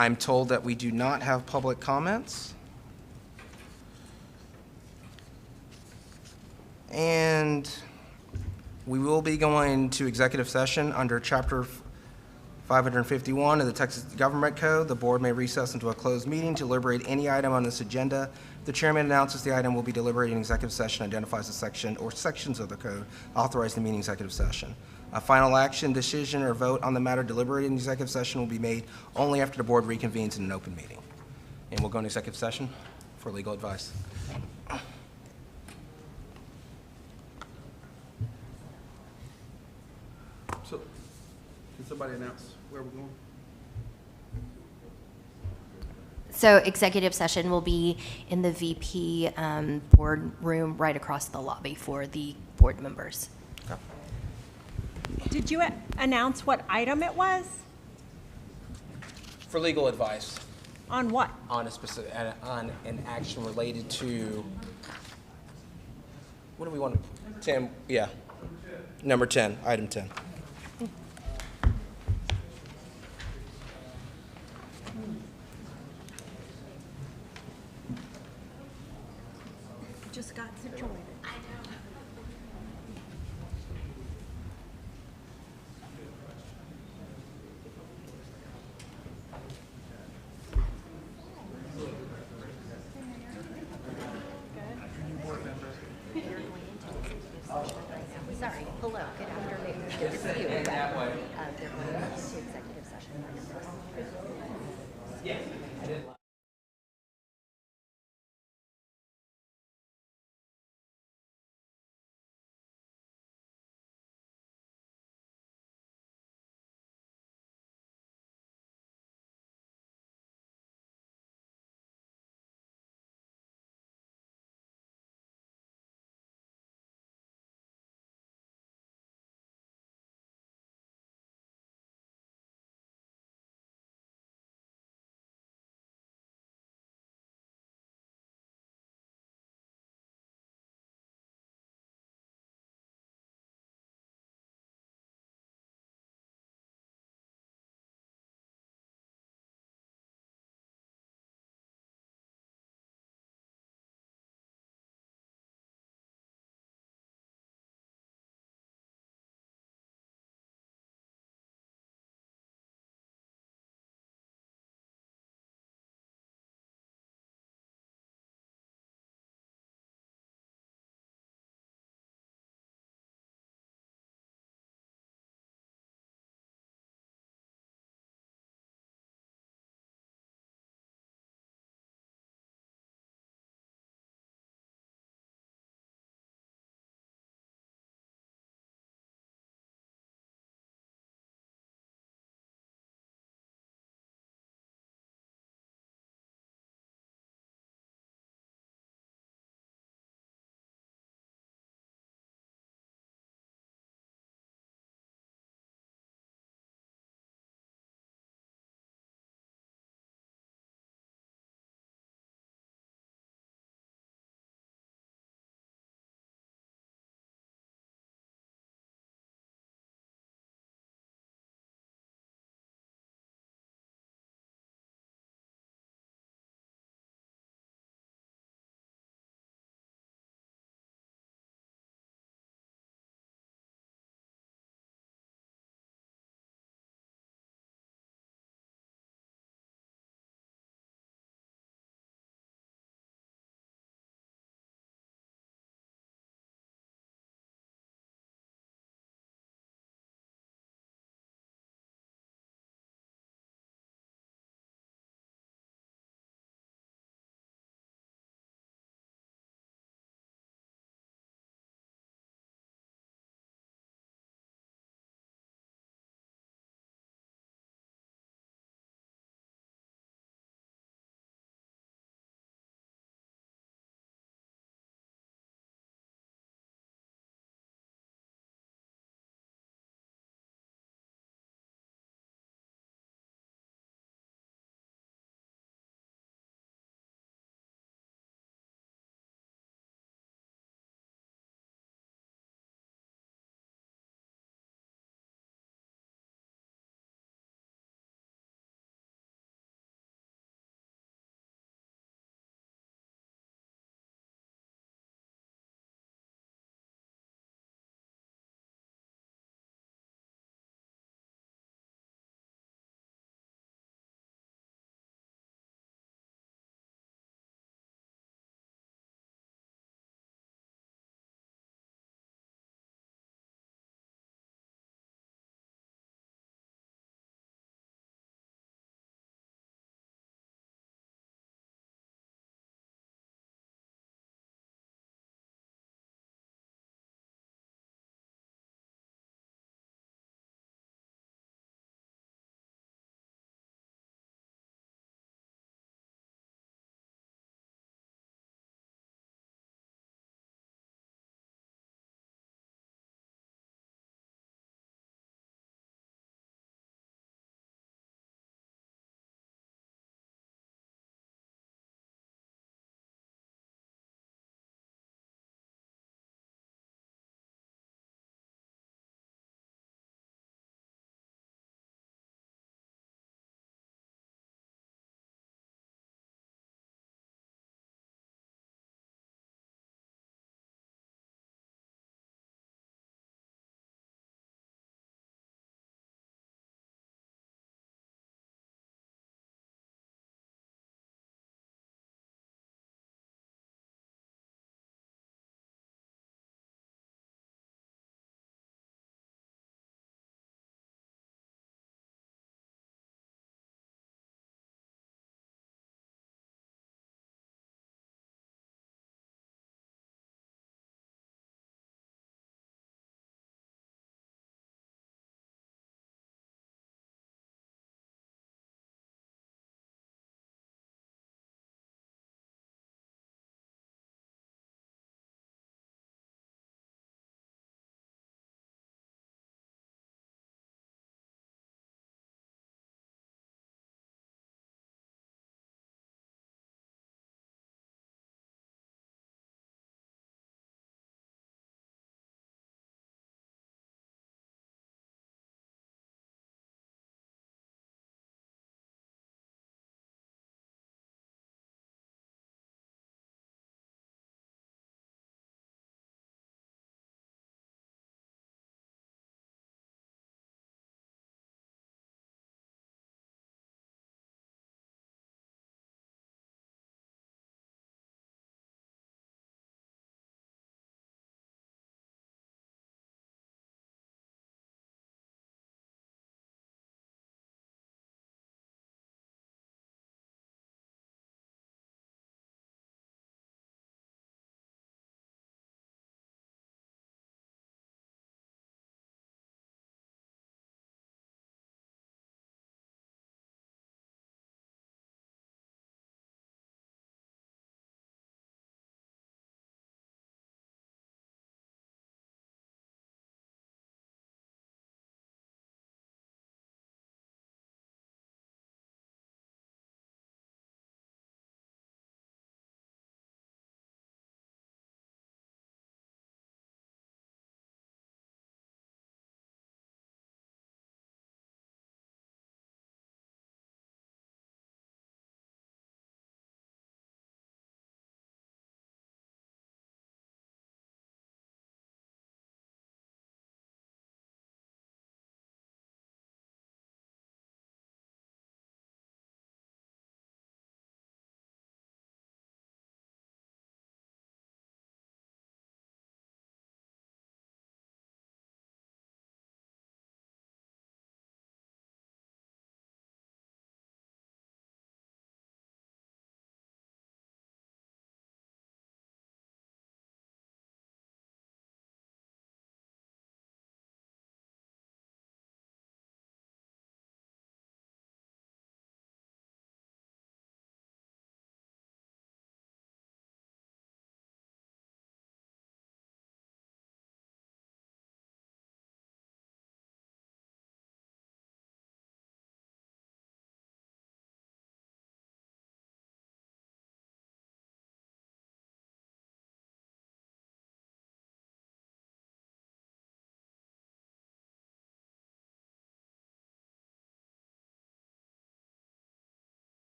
I'm told that we do not have public comments. And we will be going to executive session under Chapter 551 of the Texas Government Code. The board may recess into a closed meeting to deliberate any item on this agenda. The chairman announces the item will be deliberated in executive session, identifies the section or sections of the code authorized in the meeting executive session. A final action, decision, or vote on the matter deliberated in executive session will be made only after the board reconvenes in an open meeting. And we'll go into executive session for legal advice. So, can somebody announce where we're going? So executive session will be in the VP board room right across the lobby for the board members. Okay. Did you announce what item it was? For legal advice On what? on a specific, on an action related to, what do we want? 10, yeah. Number 10, item 10. Just got situated. Sorry, hello, good afternoon. Good to see you. They're going to executive session.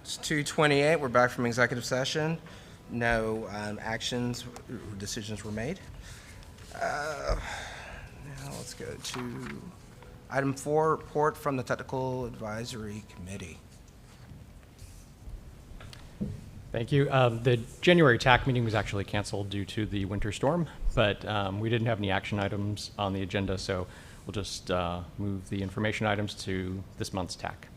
It's 2:28, we're back from executive session. No actions or decisions were made. Now let's go to item 4, report from the Technical Advisory Committee. Thank you. The January TAC meeting was actually canceled due to the winter storm, but we didn't have any action items on the agenda, so we'll just move the information items to this month's TAC.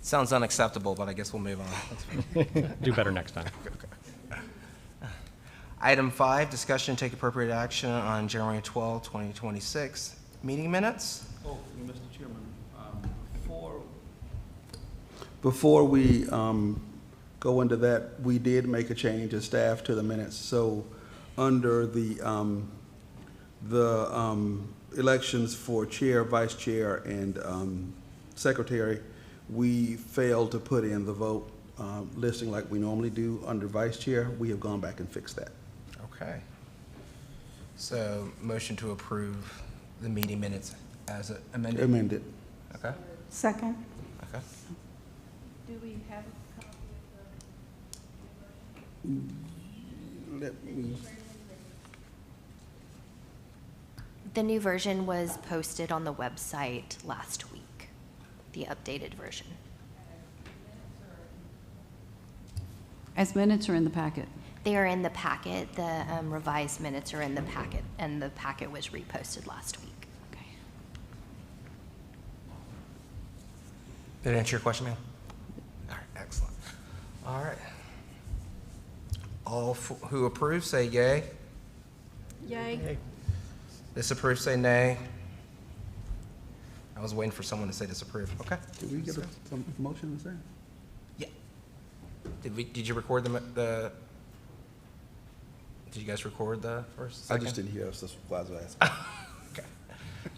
Sounds unacceptable, but I guess we'll move on. That's fine. Do better next time. Item 5, discussion and take appropriate action on January 12, 2026 meeting minutes. Oh, Mr. Chairman, before we go into that, we did make a change as staff to the minutes. So under the elections for chair, vice chair, and secretary, we failed to put in the vote listing like we normally do under vice chair. We have gone back and fixed that. Okay. So motion to approve the meeting minutes as amended? Amended. Okay, Second. okay. Do we have a copy Let me, The new version was posted on the website last week, the updated version. As minutes are in the packet. They are in the packet, the revised minutes are in the packet, and the packet was reposted last week. Okay. Did it answer your question, ma'am? All right, excellent. All right. All who approve, say yay. Yay. Disapprove, say nay. I was waiting for someone to say disapprove. Okay. did we get some motion in there? Yeah. Did you record did you guys record the first, I second? just didn't hear, so that's why I was asking. Okay.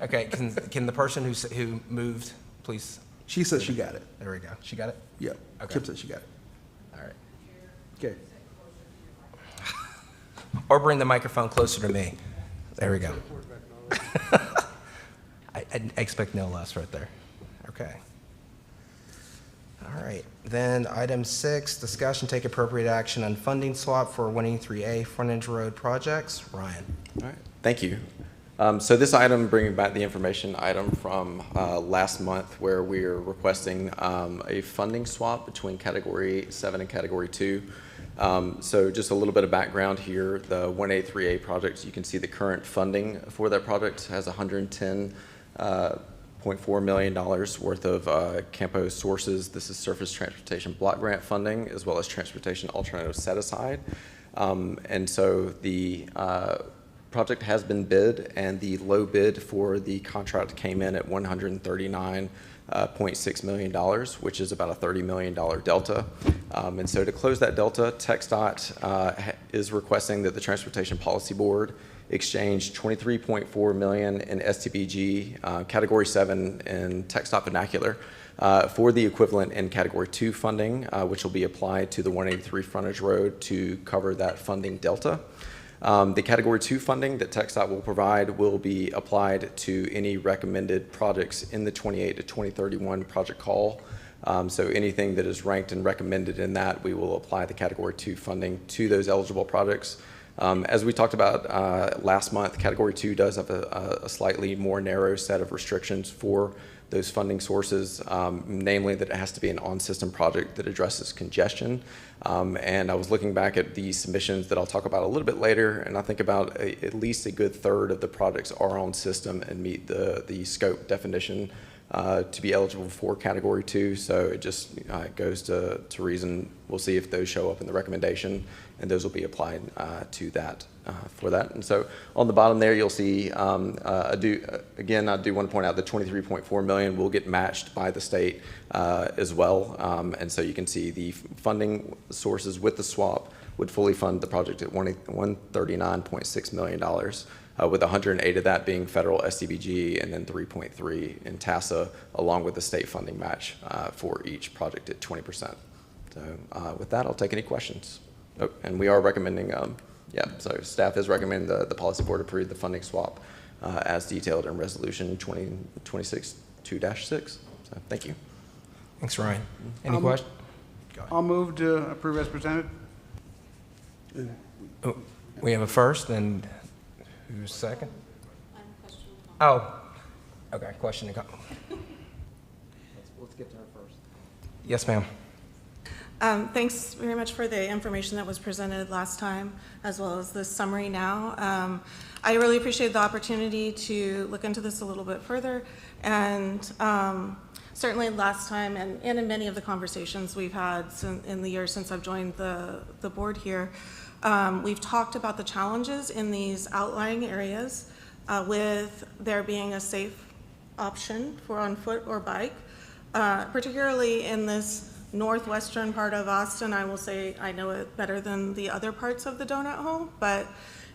Okay, can the person who moved, please? She said she got it. There we go. She got it? Yep. Okay. Kip said she got it. All right. Okay. Or bring the microphone closer to me. There we go. I expect no less right there. Okay. All right. Then item 6, discussion, take appropriate action on funding swap for 183A frontage road projects. Ryan. All right, thank you. So this item, bringing back the information item from last month, where we are requesting a funding swap between Category 7 and Category 2. So just a little bit of background here. The 183A project, you can see the current funding for that project has $110.4 million worth of CAMPO sources. This is surface transportation block grant funding, as well as transportation alternative set aside. And so the project has been bid, and the low bid for the contract came in at $139.6 million, which is about a $30 million delta. And so to close that delta, TxDOT is requesting that the Transportation Policy Board exchange $23.4 million in STBG Category 7 in TxDOT vernacular for the equivalent in Category 2 funding, which will be applied to the 183 frontage road to cover that funding delta. The Category 2 funding that TxDOT will provide will be applied to any recommended projects in the 28 to 2031 project call. So anything that is ranked and recommended in that, we will apply the Category 2 funding to those eligible projects. As we talked about last month, Category 2 does have a slightly more narrow set of restrictions for those funding sources, namely that it has to be an on-system project that addresses congestion. And I was looking back at the submissions that I'll talk about a little bit later, and I think about at least a good third of the projects are on system and meet the scope definition to be eligible for Category 2. So it just goes to reason. We'll see if those show up in the recommendation, and those will be applied to that for that. And so on the bottom there, you'll see, I do want to point out the $23.4 million will get matched by the state as well. And so you can see the funding sources with the swap would fully fund the project at $139.6 million, with 108 of that being federal SDBG and then 3.3 in TASA, along with the state funding match for each project at 20%. So with that, I'll take any questions. Oh, and we are recommending, so staff is recommending the policy board approve the funding swap as detailed in resolution 2026-2-6. So thank you. Thanks, Ryan. Any questions? I'll move to approve as presented. Oh, we have a first, and who's second? Oh, okay, question and comment. Let's get to her first. Yes, ma'am. Thanks very much for the information that was presented last time, as well as the summary now. I really appreciate the opportunity to look into this a little bit further, and certainly last time, and in many of the conversations we've had in the years since I've joined the board here, we've talked about the challenges in these outlying areas with there being a safe option for on foot or bike, particularly in this northwestern part of Austin. I will say I know it better than the other parts of the donut hole, but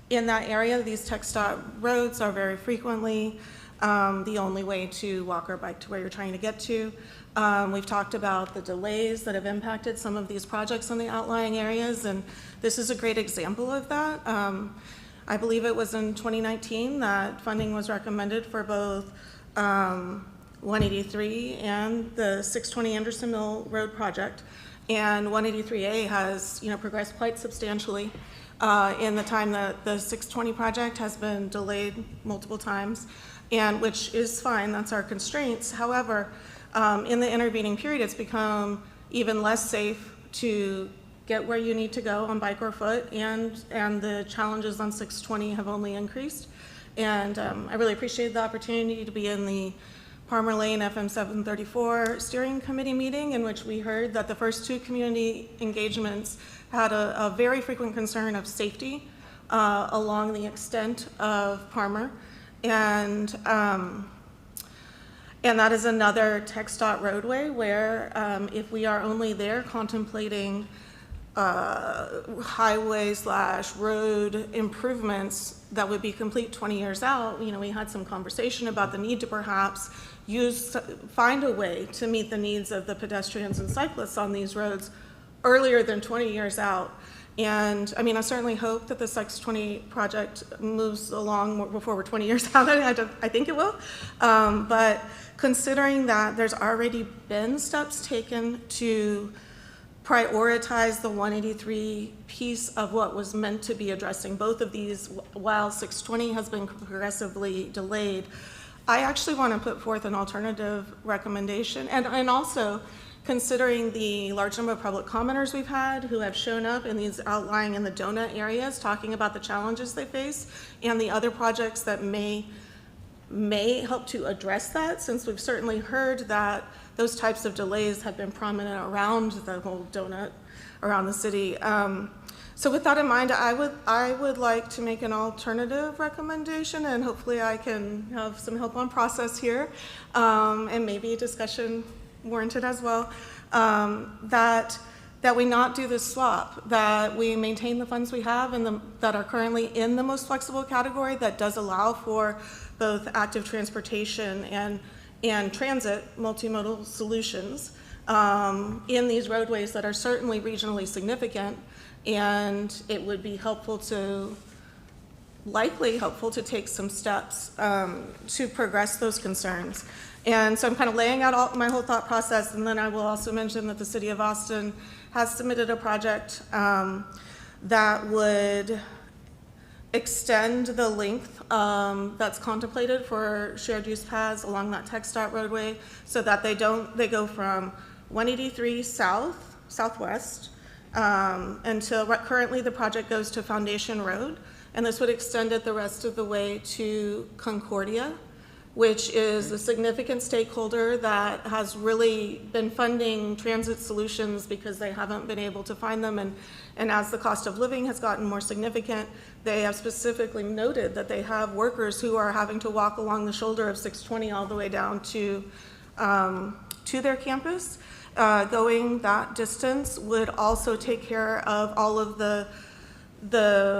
in that area, these TxDOT roads are very frequently the only way to walk or bike to where you're trying to get to. We've talked about the delays that have impacted some of these projects in the outlying areas, and this is a great example of that. I believe it was in 2019 that funding was recommended for both 183 and the 620 Anderson Mill Road project, and 183A has progressed quite substantially in the time that the 620 project has been delayed multiple times, and which is fine, that's our constraints. However, in the intervening period, it's become even less safe to get where you need to go on bike or foot, and the challenges on 620 have only increased. And I really appreciate the opportunity to be in the Palmer Lane FM 734 steering committee meeting, in which we heard that the first two community engagements had a very frequent concern of safety along the extent of Palmer. And that is another TxDOT roadway where if we are only there contemplating highway/road improvements that would be complete 20 years out, we had some conversation about the need to perhaps find a way to meet the needs of the pedestrians and cyclists on these roads earlier than 20 years out. And I mean, I certainly hope that the 620 project moves along before we're 20 years out. I think it will. But considering that there's already been steps taken to prioritize the 183 piece of what was meant to be addressing both of these, while 620 has been progressively delayed, I actually want to put forth an alternative recommendation. And also, considering the large number of public commenters we've had who have shown up in these outlying in the donut areas talking about the challenges they face and the other projects that may help to address that, since we've certainly heard that those types of delays have been prominent around the whole donut around the city. So with that in mind, I would like to make an alternative recommendation, and hopefully I can have some help on process here, and maybe a discussion warranted as well, that we not do this swap, that we maintain the funds we have and that are currently in the most flexible category that does allow for both active transportation and transit likely solutions in these roadways that are certainly regionally significant, and it would be helpful to take some steps to progress those concerns. And so I'm kind of laying out my whole thought process, and then I will also mention that the City of Austin has submitted a project that would extend the length that's contemplated for shared use paths along that TxDOT roadway, so that they go from 183 southwest until currently the project goes to Foundation Road, and this would extend it the rest of the way to Concordia, which is a significant stakeholder that has really been funding transit solutions because they haven't been able to find them. And as the cost of living has gotten more significant, they have specifically noted that they have workers who are having to walk along the shoulder of 620 all the way down to their campus. Going that distance would also take care of all of the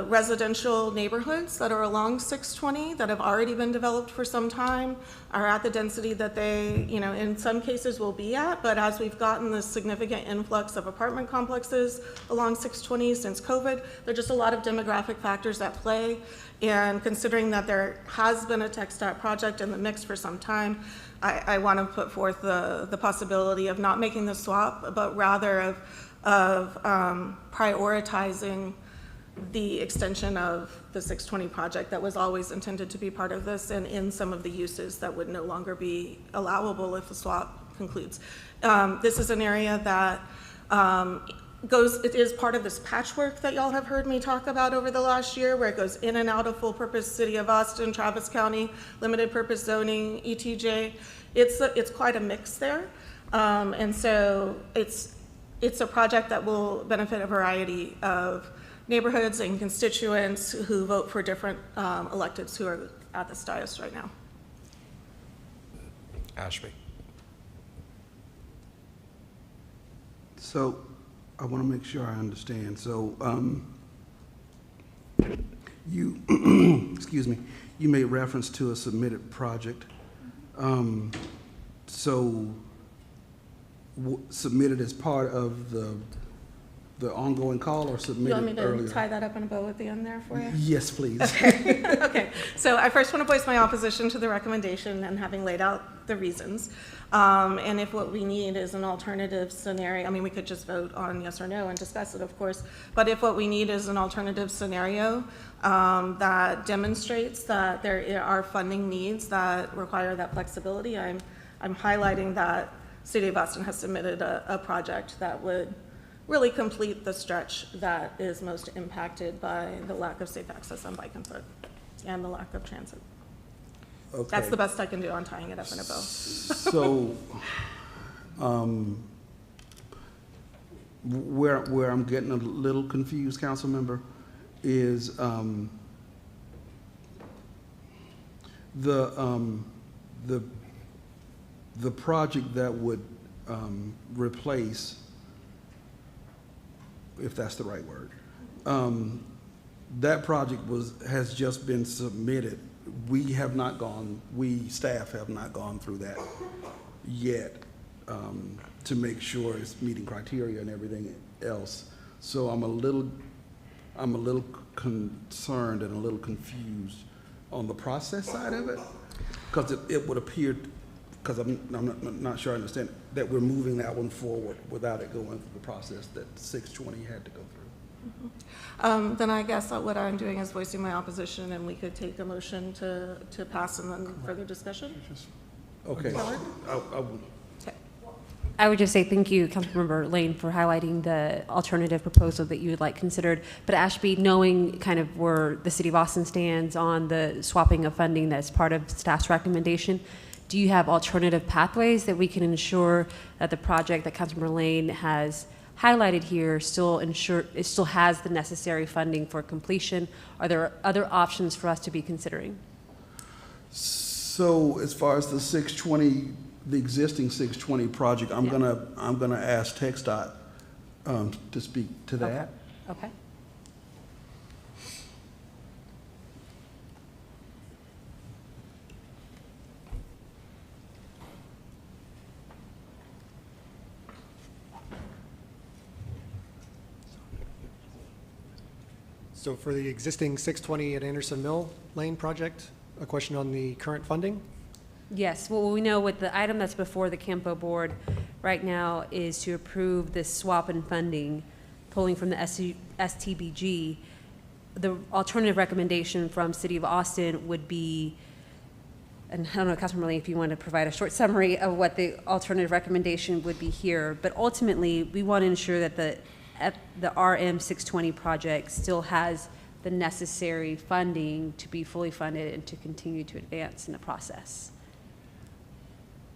residential neighborhoods that are along 620 that have already been developed for some time, are at the density that they, in some cases will be at. But as we've gotten this significant influx of apartment complexes along 620 since COVID, there are just a lot of demographic factors at play. And considering that there has been a TxDOT project in the mix for some time, I want to put forth the possibility of not making the swap, but rather of of prioritizing the extension of the 620 project that was always intended to be part of this, and in some of the uses that would no longer be allowable if the swap concludes. This is an area that it is part of this patchwork that y'all have heard me talk about over the last year, where it goes in and out of full purpose City of Austin, Travis County, limited purpose zoning, ETJ. It's quite a mix there. And so it's a project that will benefit a variety of neighborhoods and constituents who vote for different electeds who are at this dais right now. Ashby. So I want to make sure I understand. So you, excuse me, you made reference to a submitted project. Submitted as part of the ongoing call, or You submitted want me to earlier? tie that up in a bow at the end there for you? Yes, please. Okay, so I first want to voice my opposition to the recommendation and having laid out the reasons. And if what we need is an alternative scenario, I mean, we could just vote on yes or no and discuss it, of course. But if what we need is an alternative scenario that demonstrates that there are funding needs that require that flexibility, I'm highlighting that City of Austin has submitted a project that would really complete the stretch that is most impacted by the lack of safe access on bike and foot and the lack of transit. Okay. That's the best I can do on tying it up in a bow. So, where I'm getting a little confused, council member, is the project that would replace, if that's the right word, that project has just been submitted. We staff have not gone through that yet to make sure it's meeting criteria and everything else. So I'm a little concerned and a little confused on the process side of it, because it would appear, because I'm not sure I understand, that we're moving that one forward without it going through the process that 620 had to go through. Then I guess what I'm doing is voicing my opposition, and we could take a motion to pass and then further discussion. Okay. Keller? Okay. I would just say thank you, Councilmember Lane, for highlighting the alternative proposal that you would like considered. But Ashby, knowing kind of where the City of Austin stands on the swapping of funding that's part of staff's recommendation, do you have alternative pathways that we can ensure that the project that Councilmember Lane has highlighted here still has the necessary funding for completion? Are there other options for us to be considering? So as far as the 620, the existing 620 project, I'm gonna ask TxDOT to speak to that. Okay. So for the existing 620 at Anderson Mill Lane project, a question on the current funding? Yes, well, we know with the item that's before the CAMPO board right now is to approve this swap in funding, pulling from the STBG. The alternative recommendation from City of Austin would be, and I don't know, Councilman Lane, if you want to provide a short summary of what the alternative recommendation would be here, but ultimately, we want to ensure that the RM 620 project still has the necessary funding to be fully funded and to continue to advance in the process.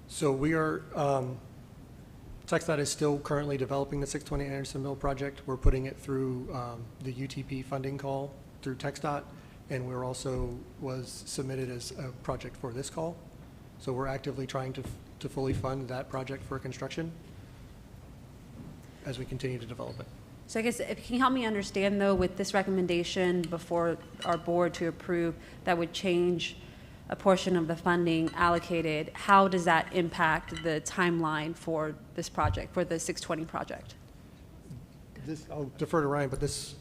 So we are, TxDOT is still currently developing the 620 Anderson Mill project. We're putting it through the UTP funding call through TxDOT, and we're also was submitted as a project for this call. So we're actively trying to fully fund that project for construction as we continue to develop it. So I guess, can you help me understand, though, with this recommendation before our board to approve, that would change a portion of the funding allocated, how does that impact the timeline for this project, for the 620 project? I'll defer to Ryan, but this.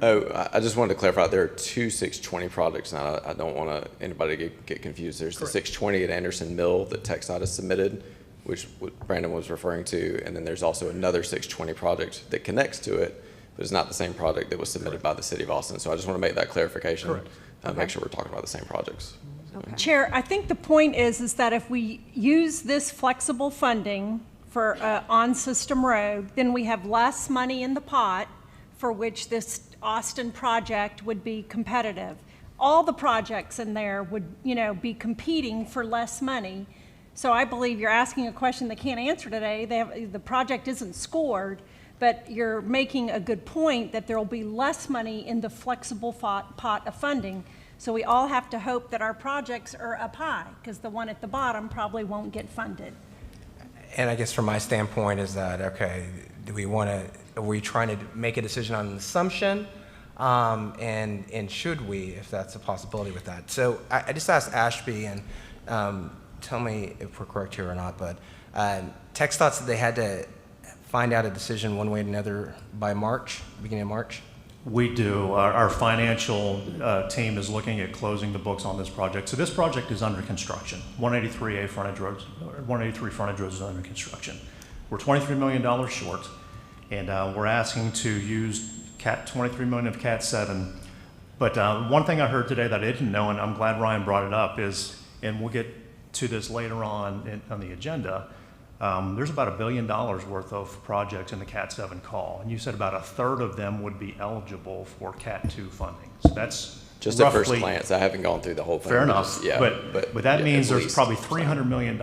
I just wanted to clarify, there are two 620 projects now. I don't want anybody to get confused. There's the 620 at Anderson Mill that TxDOT has submitted which what Brandon was referring to, and then there's also another 620 project that connects to it, but it's not the same project that was submitted by the city of Austin. So I just want to make that clarification. Correct. Make sure we're talking about the same projects. Chair, I think the point is that if we use this flexible funding for on-system road, then we have less money in the pot for which this Austin project would be competitive. All the projects in there would, be competing for less money. So I believe you're asking a question they can't answer today. The project isn't scored, but you're making a good point that there will be less money in the flexible pot of funding. So we all have to hope that our projects are up high, because the one at the bottom probably won't get funded. And I guess from my standpoint is that, okay, are we trying to make a decision on an assumption? And should we, if that's a possibility with that? So I just asked Ashby, and tell me if we're correct here or not, but TxDOT said they had to find out a decision one way or another by March, beginning of March? We do. Our financial team is looking at closing the books on this project. So this project is under construction. 183 frontage roads is under construction. We're $23 million short, and we're asking to use $23 million of Cat 7. But one thing I heard today that I didn't know, and I'm glad Ryan brought it up, is, and we'll get to this later on the agenda, there's about $1 billion worth of projects in the Cat 7 call, and you said about a third of them would be eligible for Cat 2 funding. So that's Just roughly, at first glance, I haven't gone through the whole thing. fair enough. Yeah, but that means at there's least. probably $300 million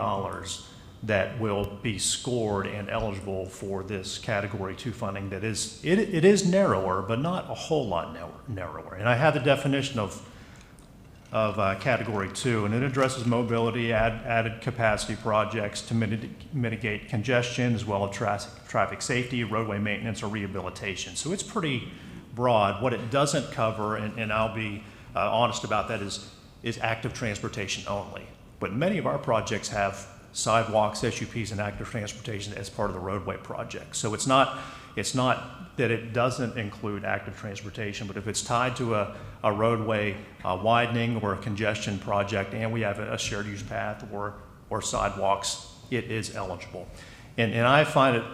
that will be scored and eligible for this Category 2 funding. That is, it is narrower, but not a whole lot narrower. And I have the definition of Category 2, and it addresses mobility, added capacity projects to mitigate congestion, as well as traffic safety, roadway maintenance, or rehabilitation. So it's pretty broad. What it doesn't cover, and I'll be honest about that, is active transportation only. But many of our projects have sidewalks, SUPs, and active transportation as part of the roadway project. So it's not that it doesn't include active transportation, but if it's tied to a roadway widening or a congestion project, and we have a shared use path or sidewalks, it is eligible. And I find it,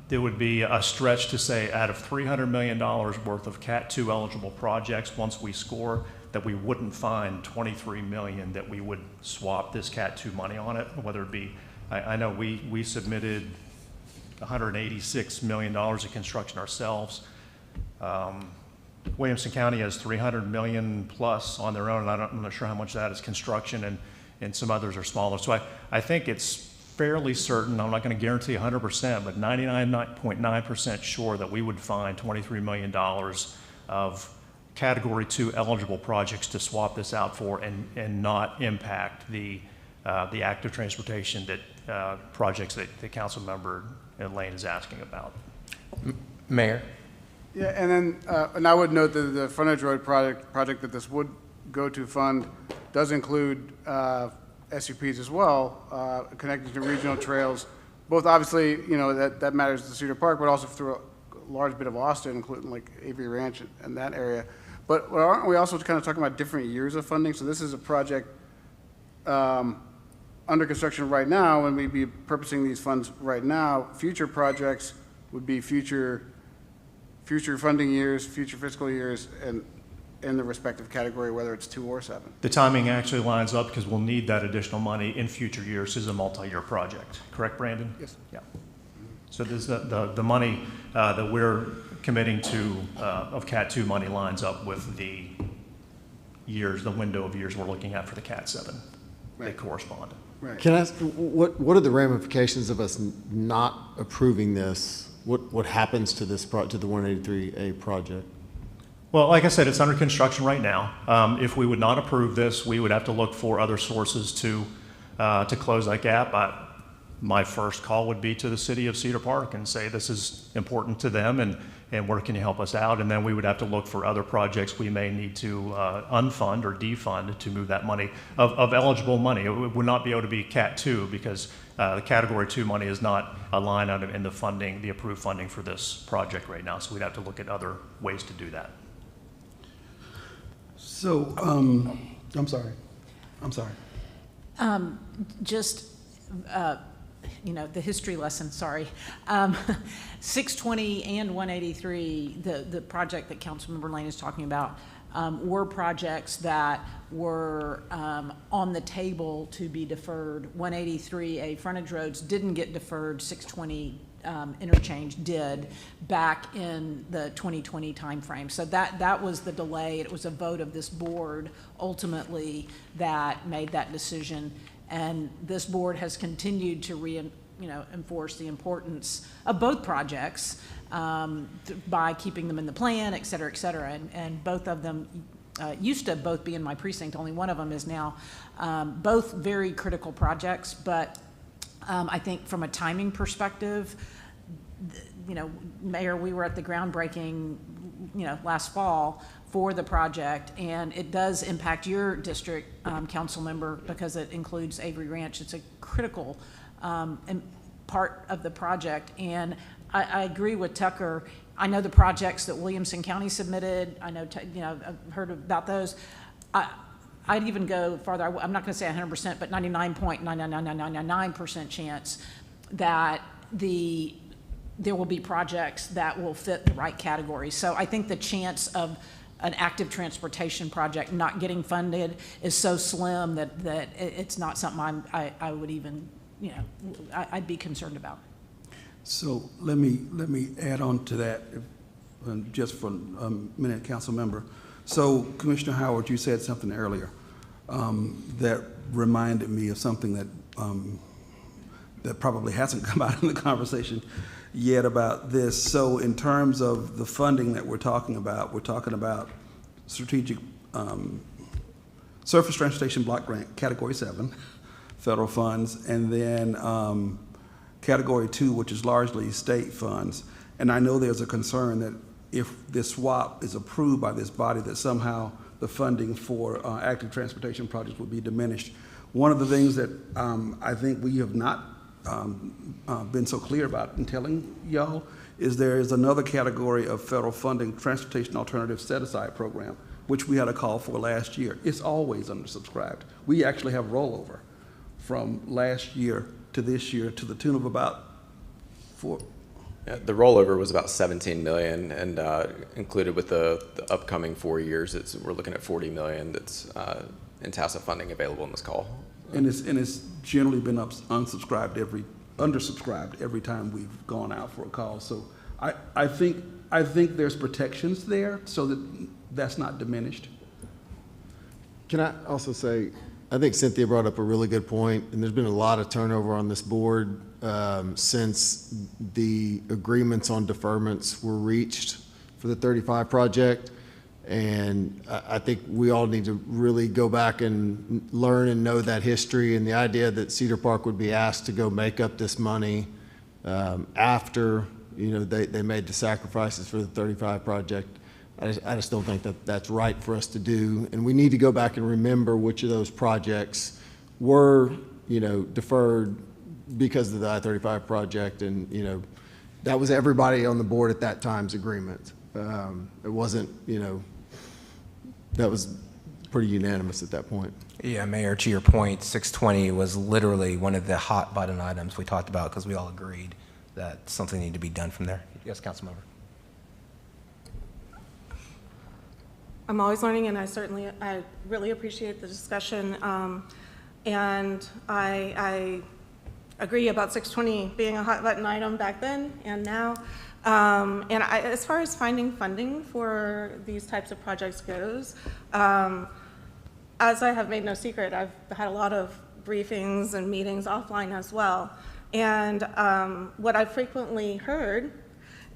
there would be a stretch to say out of $300 million worth of Cat 2 eligible projects, once we score, that we wouldn't find $23 million that we would swap this Cat 2 money on it, whether it be, I know we submitted $186 million of construction ourselves. Williamson County has $300 million plus on their own, and I'm not sure how much of that is construction, and some others are smaller. So I think it's fairly certain, I'm not going to guarantee 100%, but 99.9% sure that we would find $23 million of Category 2 eligible projects to swap this out for and not impact the active transportation that projects that the council member Lane is asking about. Mayor? Yeah, and then, and I would note that the frontage road project that this would go to fund does include SUPs as well, connected to regional trails. Both obviously, that matters to Cedar Park, but also through a large bit of Austin, including like Avery Ranch and that area. But aren't we also kind of talking about different years of funding? So this is a project under construction right now, and we'd be purposing these funds right now. Future projects would be future funding years, future fiscal years, and in the respective category, whether it's 2 or 7. The timing actually lines up because we'll need that additional money in future years. This is a multi-year project. Correct, Brandon? Yes. Yeah. So this, the money that we're committing to of Cat 2 money lines up with the years, the window of years we're looking at for the Cat 7. They Right. correspond. Right. Can I ask, what are the ramifications of us not approving this? What happens to this to the 183A project? Well, like I said, it's under construction right now. If we would not approve this, we would have to look for other sources to close that gap. My first call would be to the city of Cedar Park and say this is important to them, and where can you help us out? And then we would have to look for other projects we may need to unfund or defund to move that money of eligible money. It would not be able to be Cat 2 because the Category 2 money is not a line item in the funding, the approved funding for this project right now. So we'd have to look at other ways to do that. So, I'm sorry. Just the history lesson, sorry. 620 and 183, the project that Councilmember Lane is talking about, were projects that were on the table to be deferred. 183A frontage roads didn't get deferred, 620 interchange did back in the 2020 timeframe. So that was the delay. It was a vote of this board ultimately that made that decision. And this board has continued to enforce the importance of both projects by keeping them in the plan, et cetera, et cetera. And both of them used to both be in my precinct. Only one of them is now. Both very critical projects, but I think from a timing perspective, Mayor, we were at the groundbreaking, last fall for the project, and it does impact your district, council member, because it includes Avery Ranch. It's a critical part of the project, and I agree with Tucker. I know the projects that Williamson County submitted. I know, I've heard about those. I'd even go farther. I'm not going to say 100%, but 99.99999% chance that there will be projects that will fit the right category. So I think the chance of an active transportation project not getting funded is so slim that it's not something I would even, I'd be concerned about. So let me add on to that, just for a minute, council member. So Commissioner Howard, you said something earlier that reminded me of something that that probably hasn't come out in the conversation yet about this. So in terms of the funding that we're talking about strategic surface transportation block grant, Category 7, federal funds, and then Category 2, which is largely state funds. And I know there's a concern that if this swap is approved by this body, that somehow the funding for active transportation projects will be diminished. One of the things that I think we have not been so clear about in telling y'all is there is another category of federal funding, Transportation Alternative Set-Aside Program, which we had a call for last year. It's always undersubscribed. We actually have rollover from last year to this year to the tune of about The rollover was about 17 million, and included with the upcoming 4 years, we're looking at 40 million that's in TASA funding available in this call. And it's generally been undersubscribed every time we've gone out for a call. So I think there's protections there so that that's not diminished. Can I also say, I think Cynthia brought up a really good point, and there's been a lot of turnover on this board since the agreements on deferments were reached for the 35 project. And I think we all need to really go back and learn and know that history, and the idea that Cedar Park would be asked to go make up this money after they made the sacrifices for the 35 project. I just don't think that that's right for us to do, and we need to go back and remember which of those projects were deferred because of the I-35 project, and that was everybody on the board at that time's agreement. It wasn't, that was pretty unanimous at that point. Yeah, Mayor, to your point, 620 was literally one of the hot button items we talked about because we all agreed that something needed to be done from there. Yes, Councilmember. I'm always learning, and I really appreciate the discussion. And I agree about 620 being a hot button item back then and now. As far as finding funding for these types of projects goes, as I have made no secret, I've had a lot of briefings and meetings offline as well. And what I've frequently heard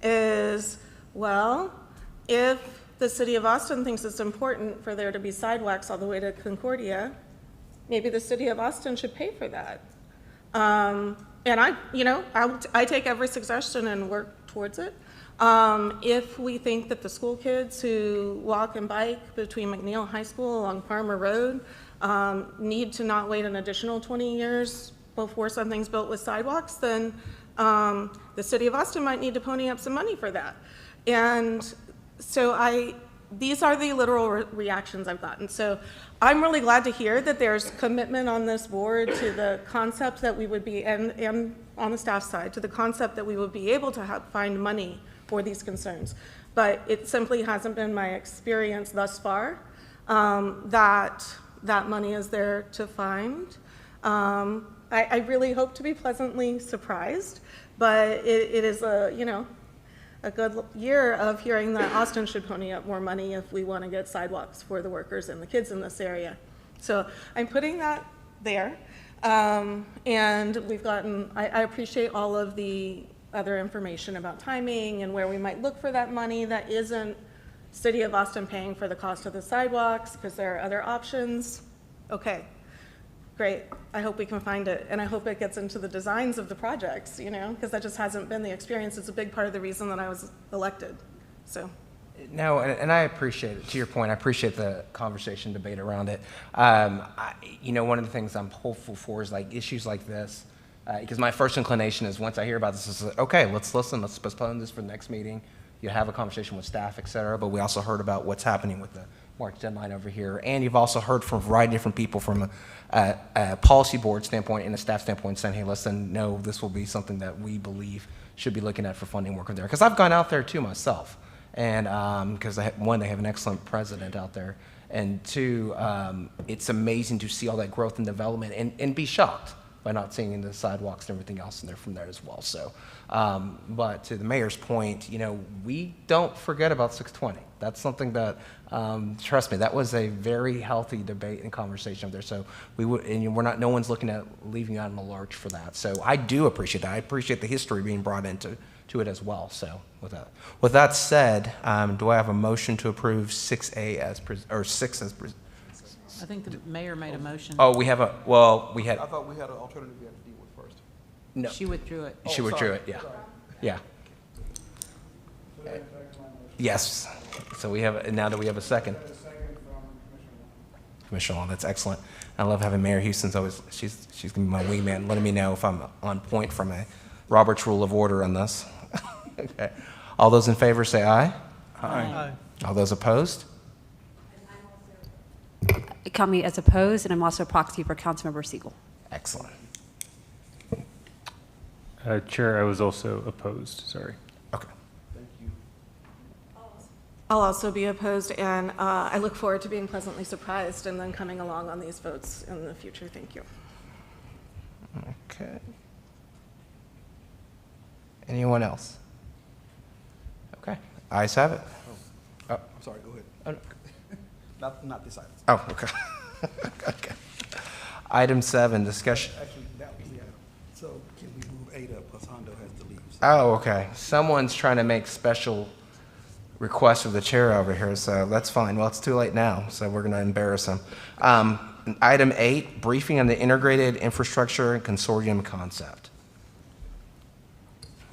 is, well, if the city of Austin thinks it's important for there to be sidewalks all the way to Concordia, maybe the city of Austin should pay for that. And I take every suggestion and work towards it. If we think that the school kids who walk and bike between McNeil High School along Farmer Road need to not wait an additional 20 years before something's built with sidewalks, then the city of Austin might need to pony up some money for that. And so these are the literal reactions I've gotten. So I'm really glad to hear that there's commitment on this board to the concept that we would be, and on the staff side, to the concept that we would be able to find money for these concerns. But it simply hasn't been my experience thus far that money is there to find. I really hope to be pleasantly surprised, but it is a good year of hearing that Austin should pony up more money if we want to get sidewalks for the workers and the kids in this area. So I'm putting that there. And we've gotten, I appreciate all of the other information about timing and where we might look for that money that isn't City of Austin paying for the cost of the sidewalks, because there are other options. Okay, great. I hope we can find it, and I hope it gets into the designs of the projects, because that just hasn't been the experience. It's a big part of the reason that I was elected, so. No, and I appreciate it. To your point, I appreciate the conversation, debate around it. One of the things I'm hopeful for is like issues like this, because my first inclination is once I hear about this, is okay, let's listen, let's postpone this for the next meeting. You have a conversation with staff, et cetera, but we also heard about what's happening with the March deadline over here. And you've also heard from a variety of different people from a policy board standpoint and a staff standpoint saying, hey, listen, no, this will be something that we believe should be looking at for funding work there. Because I've gone out there too myself. And because one, they have an excellent president out there. And two, it's amazing to see all that growth and development and be shocked by not seeing the sidewalks and everything else in there from there as well. So, but to the mayor's point, we don't forget about 620. That's something that, trust me, that was a very healthy debate and conversation up there. So no one's looking at leaving you out in the lurch for that. So I do appreciate that. I appreciate the history being brought into it as well. So with that said, do I have a motion to approve 6A or 6 as I think the mayor made a motion. Oh, we had. I thought we had an alternative we had to deal with first. No. She withdrew it. She withdrew it, yeah. Yeah. Yes. So now that we have a second. Commissioner Long, that's excellent. I love having Mayor Houston's always, she's going to be my wingman, letting me know if I'm on point from a Robert's Rule of Order on this. Okay. All those in favor say aye. Aye. All those opposed? Count me as opposed, and I'm also a proxy for Councilmember Siegel. Excellent. Chair, I was also opposed, sorry. Okay. Thank you. I'll also be opposed, and I look forward to being pleasantly surprised and then coming along on these votes in the future. Thank you. Okay. Anyone else? Okay. Ayes have it. Oh, I'm sorry, go ahead. Oh, no. Not this item. Oh, okay. Okay. Item 7, discussion. Actually, that was the item. So can we move Ada plus Hondo has to leave? Oh, okay. Someone's trying to make special requests of the chair over here, so that's fine. Well, it's too late now, so we're going to embarrass him. Item 8, briefing on the integrated infrastructure consortium concept.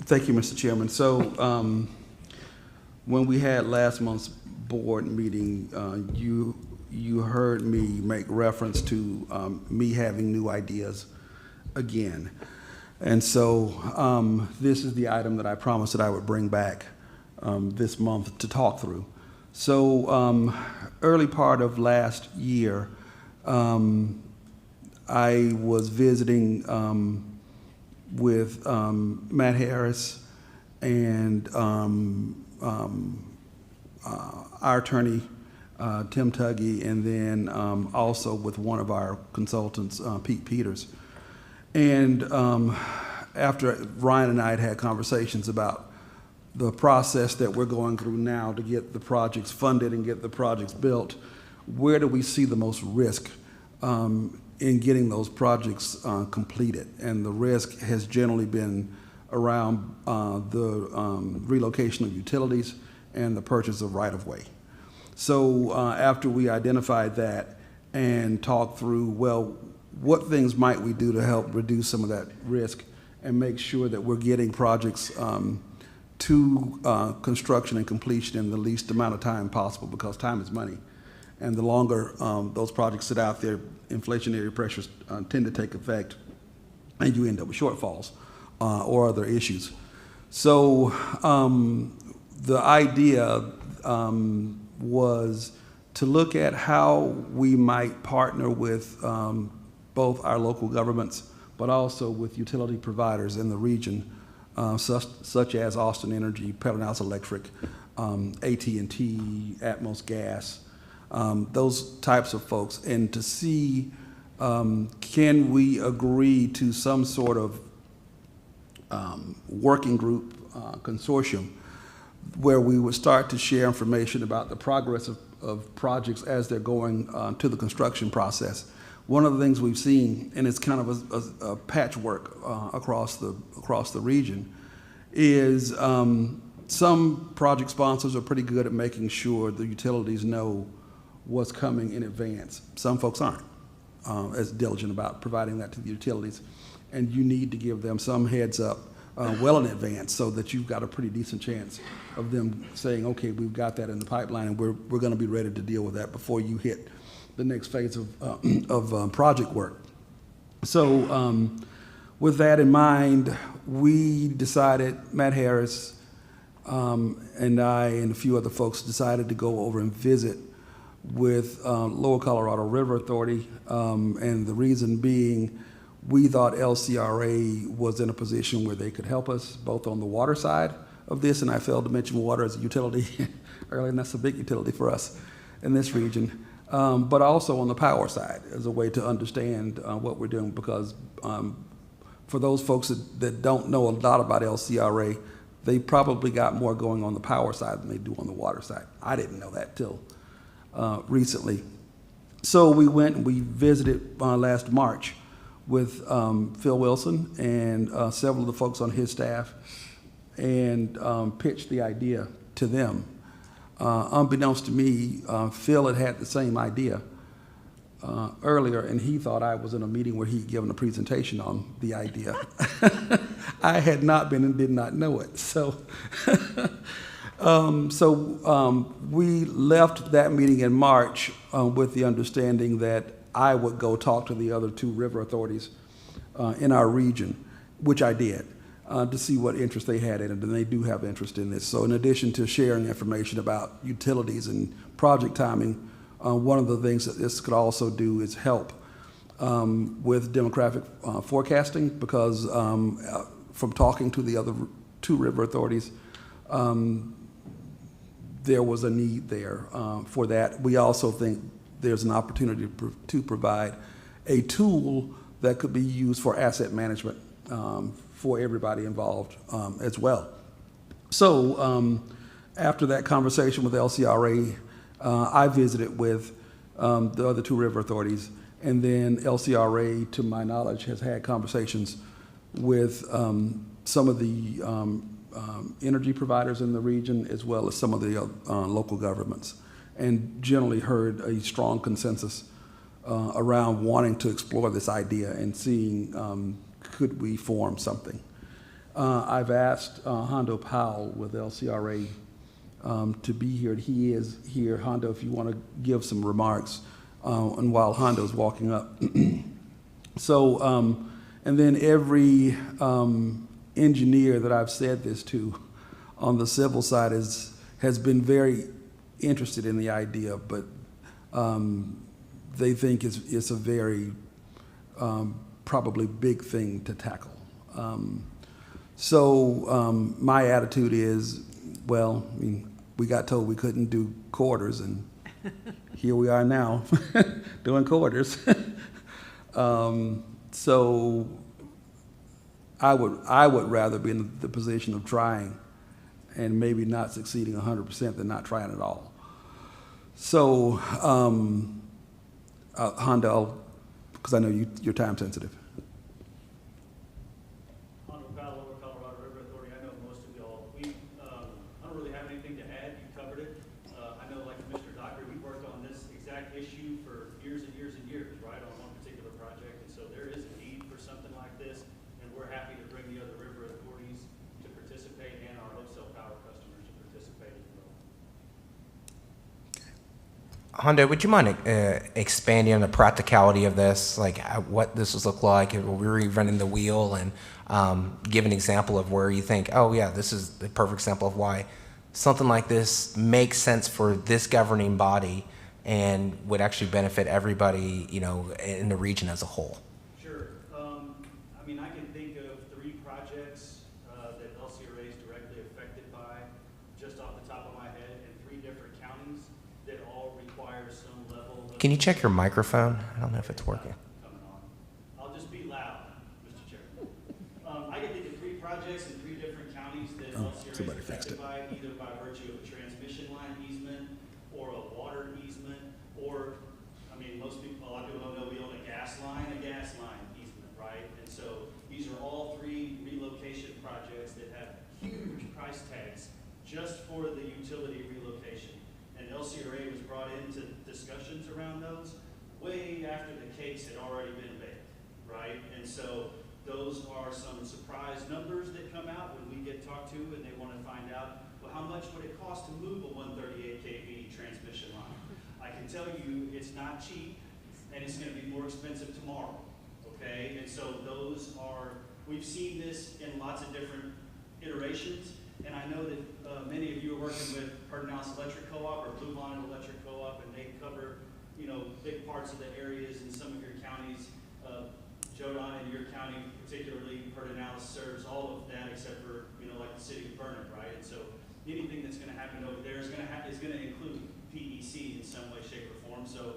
Thank you, Mr. Chairman. So when we had last month's board meeting, you heard me make reference to me having new ideas again. And so this is the item that I promised that I would bring back this month to talk through. So early part of last year, I was visiting with Matt Harris and our attorney, Tim Tuggy, and then also with one of our consultants, Pete Peters. And after Ryan and I had conversations about the process that we're going through now to get the projects funded and get the projects built, where do we see the most risk in getting those projects completed? And the risk has generally been around the relocation of utilities and the purchase of right-of-way. So after we identified that and talked through, well, what things might we do to help reduce some of that risk and make sure that we're getting projects to construction and completion in the least amount of time possible, because time is money. And the longer those projects sit out there, inflationary pressures tend to take effect, and you end up with shortfalls or other issues. So the idea was to look at how we might partner with both our local governments, but also with utility providers in the region, such as Austin Energy, Pedernales Electric, AT&T, Atmos Gas, those types of folks, and to see can we agree to some sort of working group consortium where we would start to share information about the progress of projects as they're going to the construction process. One of the things we've seen, and it's kind of a patchwork across the region, is some project sponsors are pretty good at making sure the utilities know what's coming in advance. Some folks aren't as diligent about providing that to the utilities, and you need to give them some heads up well in advance so that you've got a pretty decent chance of them saying, okay, we've got that in the pipeline and we're going to be ready to deal with that before you hit the next phase of project work. So with that in mind, we decided, Matt Harris and I and a few other folks decided to go over and visit with Lower Colorado River Authority, and the reason being we thought LCRA was in a position where they could help us both on the water side of this, and I failed to mention water as a utility earlier, and that's a big utility for us in this region, but also on the power side as a way to understand what we're doing, because for those folks that don't know a lot about LCRA, they probably got more going on the power side than they do on the water side. I didn't know that till recently. So we went and we visited last March with Phil Wilson and several of the folks on his staff, and pitched the idea to them. Unbeknownst to me, Phil had the same idea earlier, and he thought I was in a meeting where he'd given a presentation on the idea. I had not been and did not know it. So, we left that meeting in March with the understanding that I would go talk to the other two river authorities in our region, which I did, to see what interest they had in it, and they do have interest in this. So in addition to sharing information about utilities and project timing, one of the things that this could also do is help with demographic forecasting, because from talking to the other two river authorities, there was a need there for that. We also think there's an opportunity to provide a tool that could be used for asset management for everybody involved as well. So after that conversation with LCRA, I visited with the other two river authorities, and then LCRA, to my knowledge, has had conversations with some of the energy providers in the region, as well as some of the local governments, and generally heard a strong consensus around wanting to explore this idea and seeing could we form something. I've asked Hondo Powell with LCRA to be here. He is here. Hondo, if you want to give some remarks, and while Hondo's walking up. So, and then every engineer that I've said this to on the civil side has been very interested in the idea, but they think it's a very probably big thing to tackle. My attitude is, well, I mean, we got told we couldn't do quarters, and here we are now doing quarters. So I would rather be in the position of trying and maybe not succeeding 100% than not trying at all. So, Hondo, because I know you're time sensitive. Hondo Powell, Lower Colorado River Authority. I know most of y'all. I don't really have anything to add. You covered it. I know, like Mr. Dockery, we worked on this exact issue for years and years and years, right, on one particular project. And so there is a need for something like this, and we're happy to bring the other river authorities to participate and our wholesale power customers to participate as well. Hondo, would you mind expanding on the practicality of this, like what this would look like if we were running the wheel, and give an example of where you think, oh yeah, this is the perfect example of why something like this makes sense for this governing body and would actually benefit everybody, you know, in the region as a whole? Sure. I mean, I can think of 3 projects that LCRA is directly affected by, just off the top of my head, in 3 different counties that all require some level of... Can you check your microphone? I don't know if it's working. Coming on. I'll just be loud, Mr. Chair. I can think of 3 projects in 3 different counties that LCRA somebody is fixed affected by, either by virtue of a transmission line easement or a water easement, or, I mean, a lot of people don't know we own a gas line easement, right? And so these are all 3 relocation projects that have huge price tags just for the utility relocation. And LCRA was brought into discussions around those way after the cakes had already been baked, right? And so those are some surprise numbers that come out when we get talked to and they want to find out, well, how much would it cost to move a 138 kV transmission line? I can tell you it's not cheap and it's going to be more expensive tomorrow, okay? And so those are, we've seen this in lots of different iterations, and I know that many of you are working with Pedernales Electric Co-op or Blue Bonnet Electric Co-op, and they cover, you know, big parts of the areas in some of your counties. Jodan, in your county particularly, Pedernales serves all of that except for, you know, like the city of Vernon, right? And so anything that's going to happen over there is going to include PEC in some way, shape, or form. So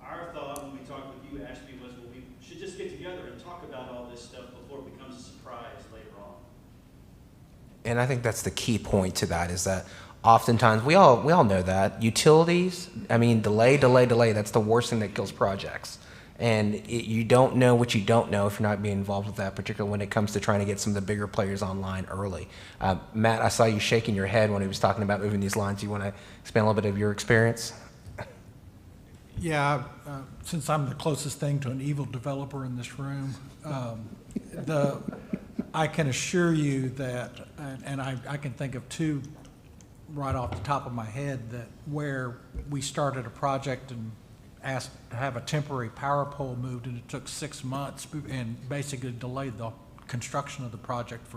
our thought when we talked with you, Ashby, was, well, we should just get together and talk about all this stuff before it becomes a surprise later on. And I think that's the key point to that, is that oftentimes, we all know that utilities, I mean, delay, that's the worst thing that kills projects. And you don't know what you don't know if you're not being involved with that, particularly when it comes to trying to get some of the bigger players online early. Matt, I saw you shaking your head when he was talking about moving these lines. Do you want to expand a little bit of your experience? Yeah, since I'm the closest thing to an evil developer in this room, I can assure you that, and I can think of 2 right off the top of my head, that where we started a project and asked to have a temporary power pole moved, and it took 6 months and basically delayed the construction of the project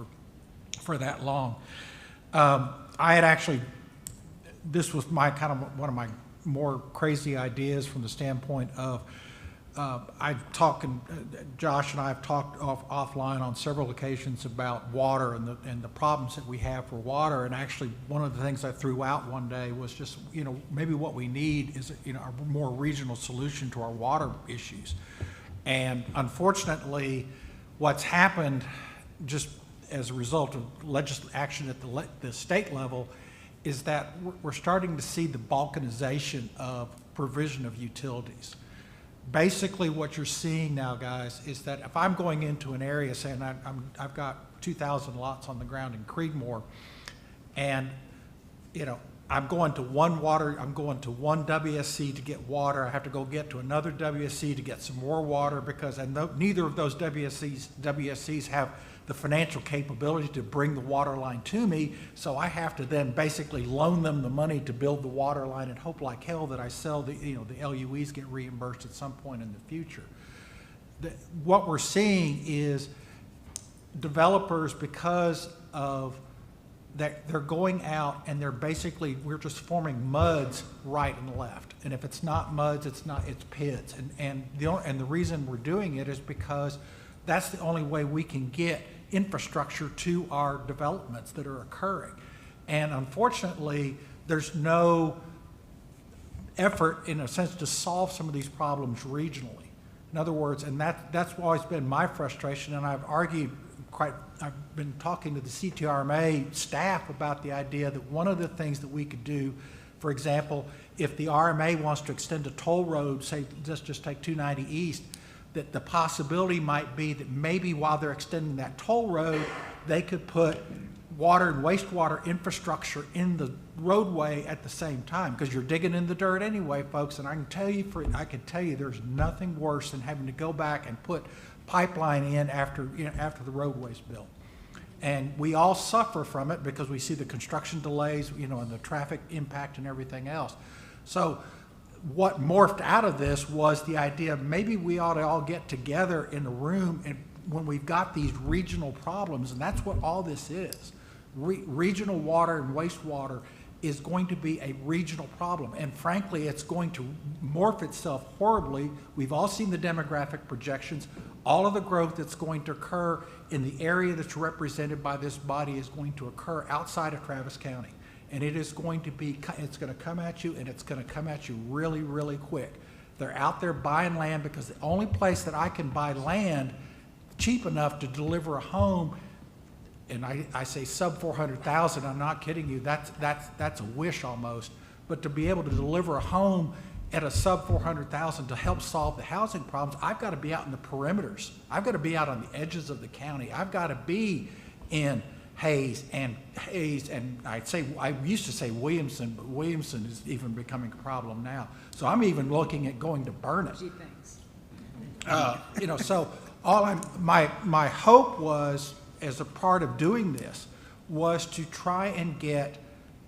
for that long. I had actually, this was my kind of one of my more crazy ideas from the standpoint of Josh and I have talked offline on several occasions about water and the problems that we have for water. And actually, one of the things I threw out one day was just, you know, maybe what we need is, you know, a more regional solution to our water issues. And unfortunately, what's happened just as a result of action at the state level is that we're starting to see the balkanization of provision of utilities. Basically, what you're seeing now, guys, is that if I'm going into an area, saying I've got 2,000 lots on the ground in Creedmoor, and, you know, I'm going to one WSC to get water. I have to go get to another WSC to get some more water because neither of those WSCs have the financial capability to bring the water line to me. So I have to then basically loan them the money to build the water line and hope like hell that I sell the LUEs get reimbursed at some point in the future. What we're seeing is developers, because of that, they're going out and we're just forming MUDs right and left. And if it's not MUDs, it's PIDs. And the reason we're doing it is because that's the only way we can get infrastructure to our developments that are occurring. And unfortunately, there's no effort, in a sense, to solve some of these problems regionally. In other words, and that's always been my frustration, and I've been talking to the CTRMA staff about the idea that one of the things that we could do, for example, if the RMA wants to extend a toll road, say, let's just take 290 East, that the possibility might be that maybe while they're extending that toll road, they could put water and wastewater infrastructure in the roadway at the same time, because you're digging in the dirt anyway, folks. And I can tell you there's nothing worse than having to go back and put pipeline in after the roadway's built. And we all suffer from it because we see the construction delays, and the traffic impact and everything else. So what morphed out of this was the idea maybe we ought to all get together in a room and when we've got these regional problems, and that's what all this is. Regional water and wastewater is going to be a regional problem. And frankly, it's going to morph itself horribly. We've all seen the demographic projections. All of the growth that's going to occur in the area that's represented by this body is going to occur outside of Travis County. And it is going to be, it's going to come at you, and it's going to come at you really, really quick. They're out there buying land because the only place that I can buy land cheap enough to deliver a home, and I say sub 400,000, I'm not kidding you, that's a wish almost. But to be able to deliver a home at a sub 400,000 to help solve the housing problems, I've got to be out in the perimeters. I've got to be out on the edges of the county. I've got to be in Hayes, and I used to say Williamson, but Williamson is even becoming a problem now. So I'm even looking at going to Burnett. So my hope was, as a part of doing this, was to try and get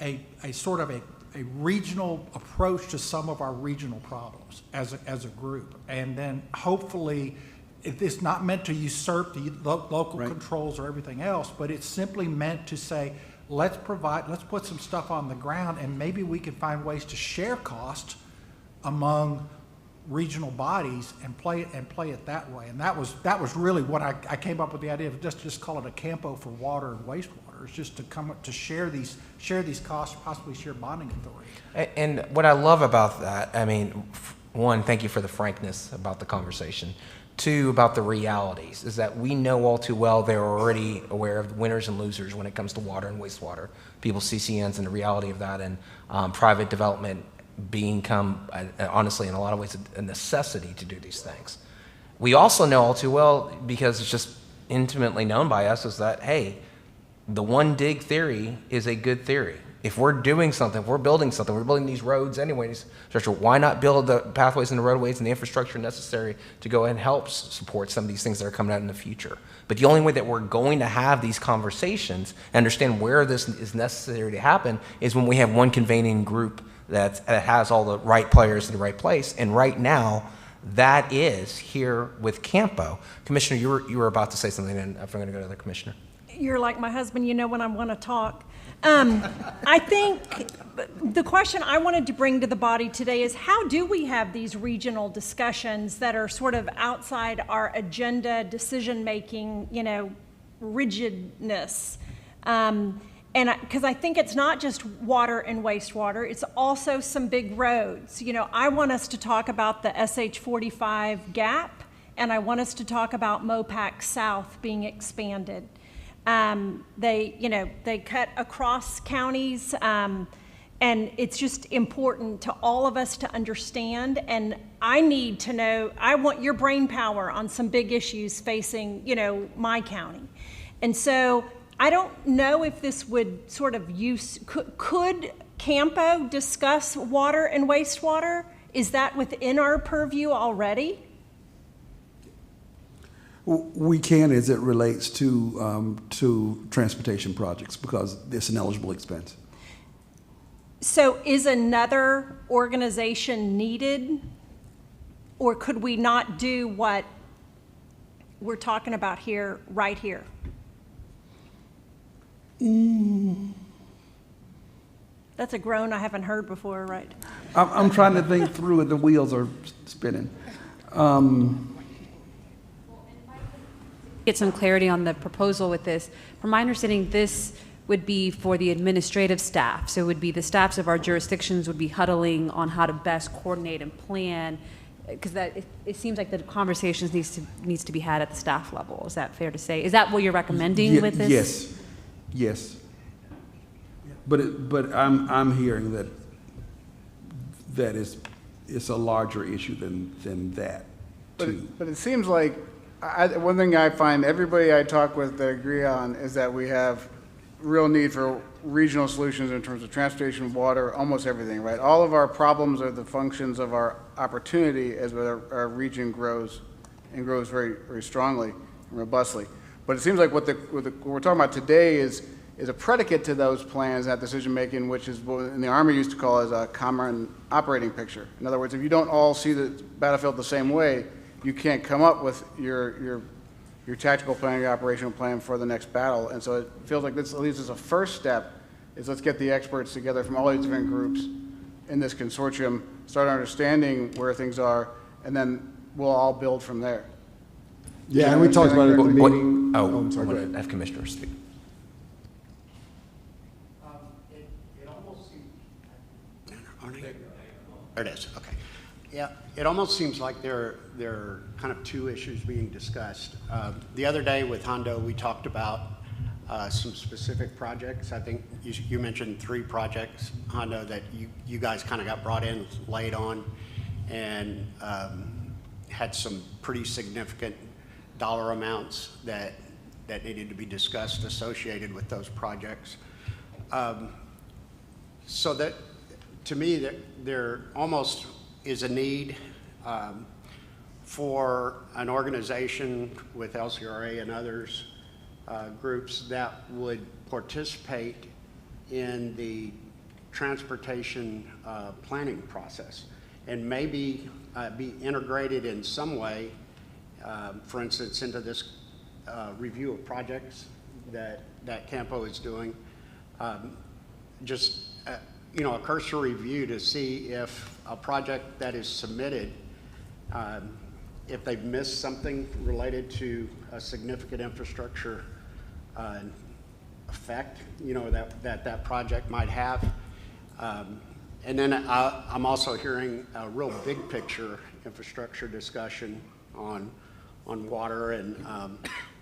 a sort of a regional approach to some of our regional problems as a group. And then hopefully, it's not meant to usurp the local controls or everything else, but it's simply meant to say, let's put some stuff on the ground, and maybe we can find ways to share costs among regional bodies and play it that way. And that was really what I came up with the idea of just call it a CAMPO for water and wastewater. It's just to come up to share these costs, possibly share bonding authority. And what I love about that, I mean, one, thank you for the frankness about the conversation. Two, about the realities, is that we know all too well they're already aware of winners and losers when it comes to water and wastewater. People's CCNs and the reality of that, and private development become, honestly, in a lot of ways, a necessity to do these things. We also know all too well, because it's just intimately known by us, is that, hey, the one dig theory is a good theory. If we're doing something, if we're building something, we're building these roads anyways, why not build the pathways and the roadways and the infrastructure necessary to go ahead and help support some of these things that are coming out in the future? But the only way that we're going to have these conversations and understand where this is necessary to happen is when we have one convening group that has all the right players in the right place. And right now, that is here with CAMPO. Commissioner, you were about to say something, and I'm going to go to the commissioner. You're like my husband, you know when I want to talk. I think the question I wanted to bring to the body today is, how do we have these regional discussions that are sort of outside our agenda decision-making, rigidness? And because I think it's not just water and wastewater, it's also some big roads. I want us to talk about the SH-45 gap, and I want us to talk about MOPAC South being expanded. They cut across counties, and it's just important to all of us to understand. And I need to know, I want your brain power on some big issues facing, my county. And so I don't know if this would sort of could CAMPO discuss water and wastewater? Is that within our purview already? We can, as it relates to transportation projects, because it's an eligible expense. So is another organization needed, or could we not do what we're talking about here, right here? That's a groan I haven't heard before, right? I'm trying to think through it. The wheels are spinning. Get some clarity on the proposal with this. From my understanding, this would be for the administrative staff. So it would be the staffs of our jurisdictions would be huddling on how to best coordinate and plan, because it seems like the conversations needs to be had at the staff level. Is that fair to say? Is that what you're recommending with this? Yes. But I'm hearing that it's a larger issue than that too. But it seems like one thing I find everybody I talk with that agree on is that we have real need for regional solutions in terms of transportation, water, almost everything, right? All of our problems are the functions of our opportunity as our region grows, and grows very, very strongly and robustly. But it seems like what we're talking about today is a predicate to those plans, that decision-making, which is what in the Army used to call as a common operating picture. In other words, if you don't all see the battlefield the same way, you can't come up with your tactical plan, your operational plan for the next battle. And so it feels like this, at least as a first step, is let's get the experts together from all these different groups in this consortium, start understanding where things are, and then we'll all build from there. Yeah, and we talked about it at the meeting. Oh, I'm sorry, I go want ahead. to have commissioners speak. It almost seems, there it is, okay. Yeah, it almost seems like there are kind of two issues being discussed. The other day with Hondo, we talked about some specific projects. I think you mentioned 3 projects, Hondo, that you guys kind of got brought in late on and had some pretty significant dollar amounts that needed to be discussed associated with those projects. So that, to me, that there almost is a need for an organization with LCRA and others, groups that would participate in the transportation planning process and maybe be integrated in some way, for instance, into this review of projects that CAMPO is doing. Just you know, a cursory review to see if a project that is submitted, if they've missed something related to a significant infrastructure effect, you know, that project might have. And then I'm also hearing a real big picture infrastructure discussion on water, and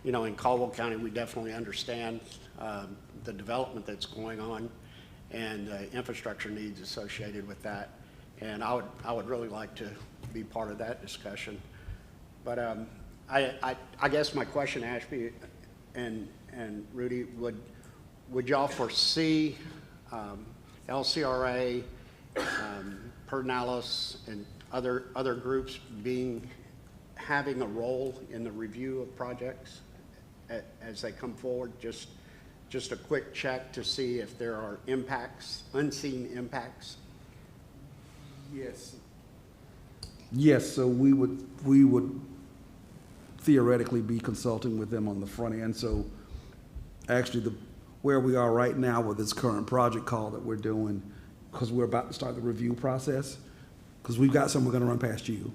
you know, in Caldwell County, we definitely understand the development that's going on and infrastructure needs associated with that. And I would really like to be part of that discussion. But I guess my question, Ashby and Rudy, would y'all foresee LCRA, Pernalis, and other groups having a role in the review of projects as they come forward? Just a quick check to see if there are impacts, unseen impacts. Yes. Yes, so we would theoretically be consulting with them on the front end. So actually where we are right now with this current project call that we're doing, because we're about to start the review process, because we've got some we're going to run past you.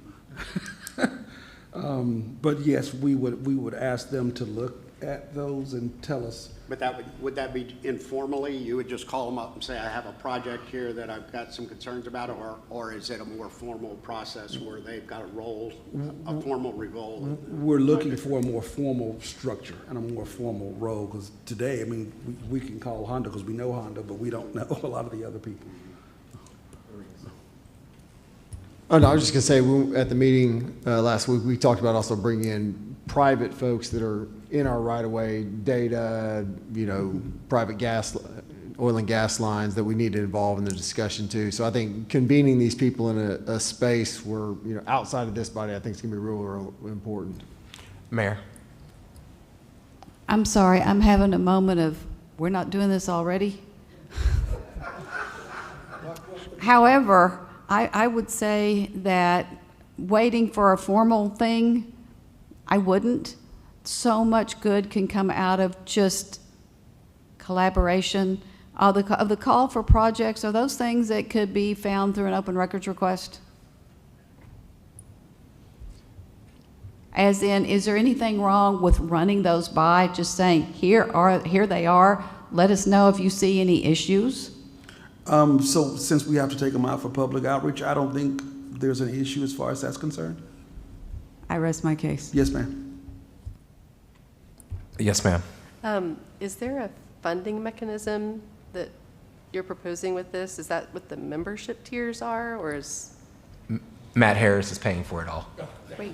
But yes, we would ask them to look at those and tell us. But would that be informally? You would just call them up and say, I have a project here that I've got some concerns about, or is it a more formal process where they've got a formal role? We're looking for a more formal structure and a more formal role, because today, I mean, we can call Honda because we know Honda, but we don't know a lot of the other people. Oh, no, I was just going to say, at the meeting last week, we talked about also bringing in private folks that are in our right-of-way data, you know, private oil and gas lines that we need to involve in the discussion too. So I think convening these people in a space where, you know, outside of this body, I think is going to be real important. Mayor. I'm sorry, I'm having a moment of, we're not doing this already? However, I would say that waiting for a formal thing, I wouldn't. So much good can come out of just collaboration. Of the call for projects, are those things that could be found through an open records request? As in, is there anything wrong with running those by, just saying, here they are, let us know if you see any issues? So since we have to take them out for public outreach, I don't think there's an issue as far as that's concerned. I rest my case. Yes, ma'am. Yes, ma'am. Is there a funding mechanism that you're proposing with this? Is that what the membership tiers are, or is? Matt Harris is paying for it all. Wait.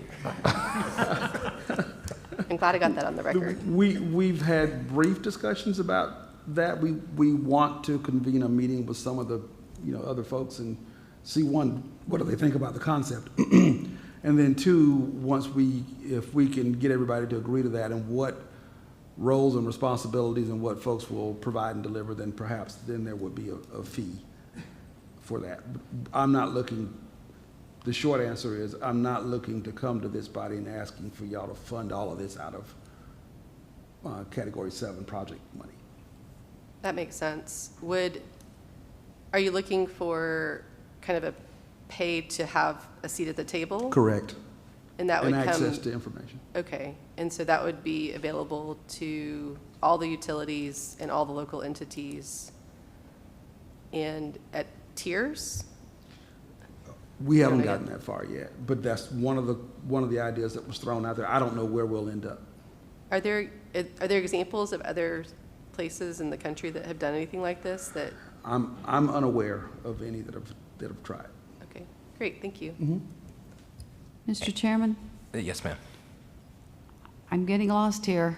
I'm glad I got that on the record. We've had brief discussions about that. We want to convene a meeting with some of the, you know, other folks and see, one, what do they think about the concept? And then two, if we can get everybody to agree to that and what roles and responsibilities and what folks will provide and deliver, then perhaps then there would be a fee for that. I'm not looking, the short answer is I'm not looking to come to this body and asking for y'all to fund all of this out of Category 7 project money. That makes sense. Are you looking for kind of a pay to have a seat at the table? Correct. And that would And come. access to information. Okay, and so that would be available to all the utilities and all the local entities and at tiers? We haven't Don't know gotten that far yet, but that's one of the ideas that was thrown out there. I don't know where we'll end up. Are there examples of other places in the country that have done anything like this that? I'm unaware of any that have tried. Okay, great, thank you. Mr. Chairman, Yes, ma'am. I'm getting lost here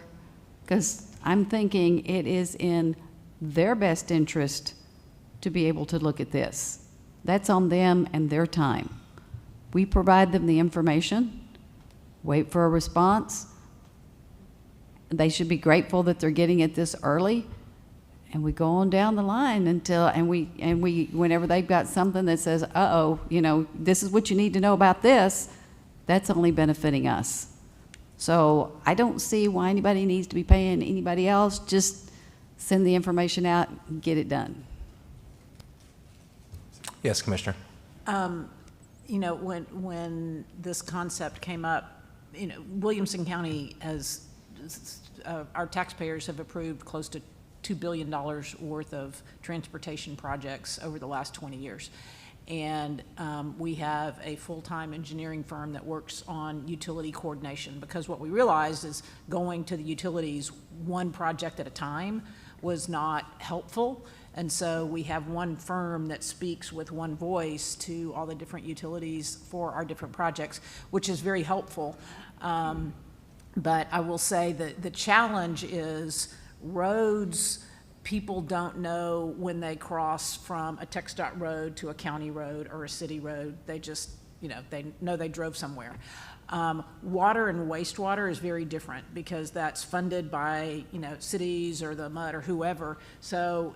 because I'm thinking it is in their best interest to be able to look at this. That's on them and their time. We provide them the information, wait for a response. They should be grateful that they're getting it this early, and we go on down the line until, and we whenever they've got something that says, uh-oh, this is what you need to know about this, that's only benefiting us. So I don't see why anybody needs to be paying anybody else. Just send the information out and get it done. Yes, Commissioner. When this concept came up, Williamson County has, our taxpayers have approved close to $2 billion worth of transportation projects over the last 20 years. And we have a full-time engineering firm that works on utility coordination, because what we realized is going to the utilities one project at a time was not helpful. And so we have one firm that speaks with one voice to all the different utilities for our different projects, which is very helpful. But I will say that the challenge is roads, people don't know when they cross from a TxDOT road to a county road or a city road. They just, they know they drove somewhere. Water and wastewater is very different because that's funded by, cities or the MUD or whoever. So,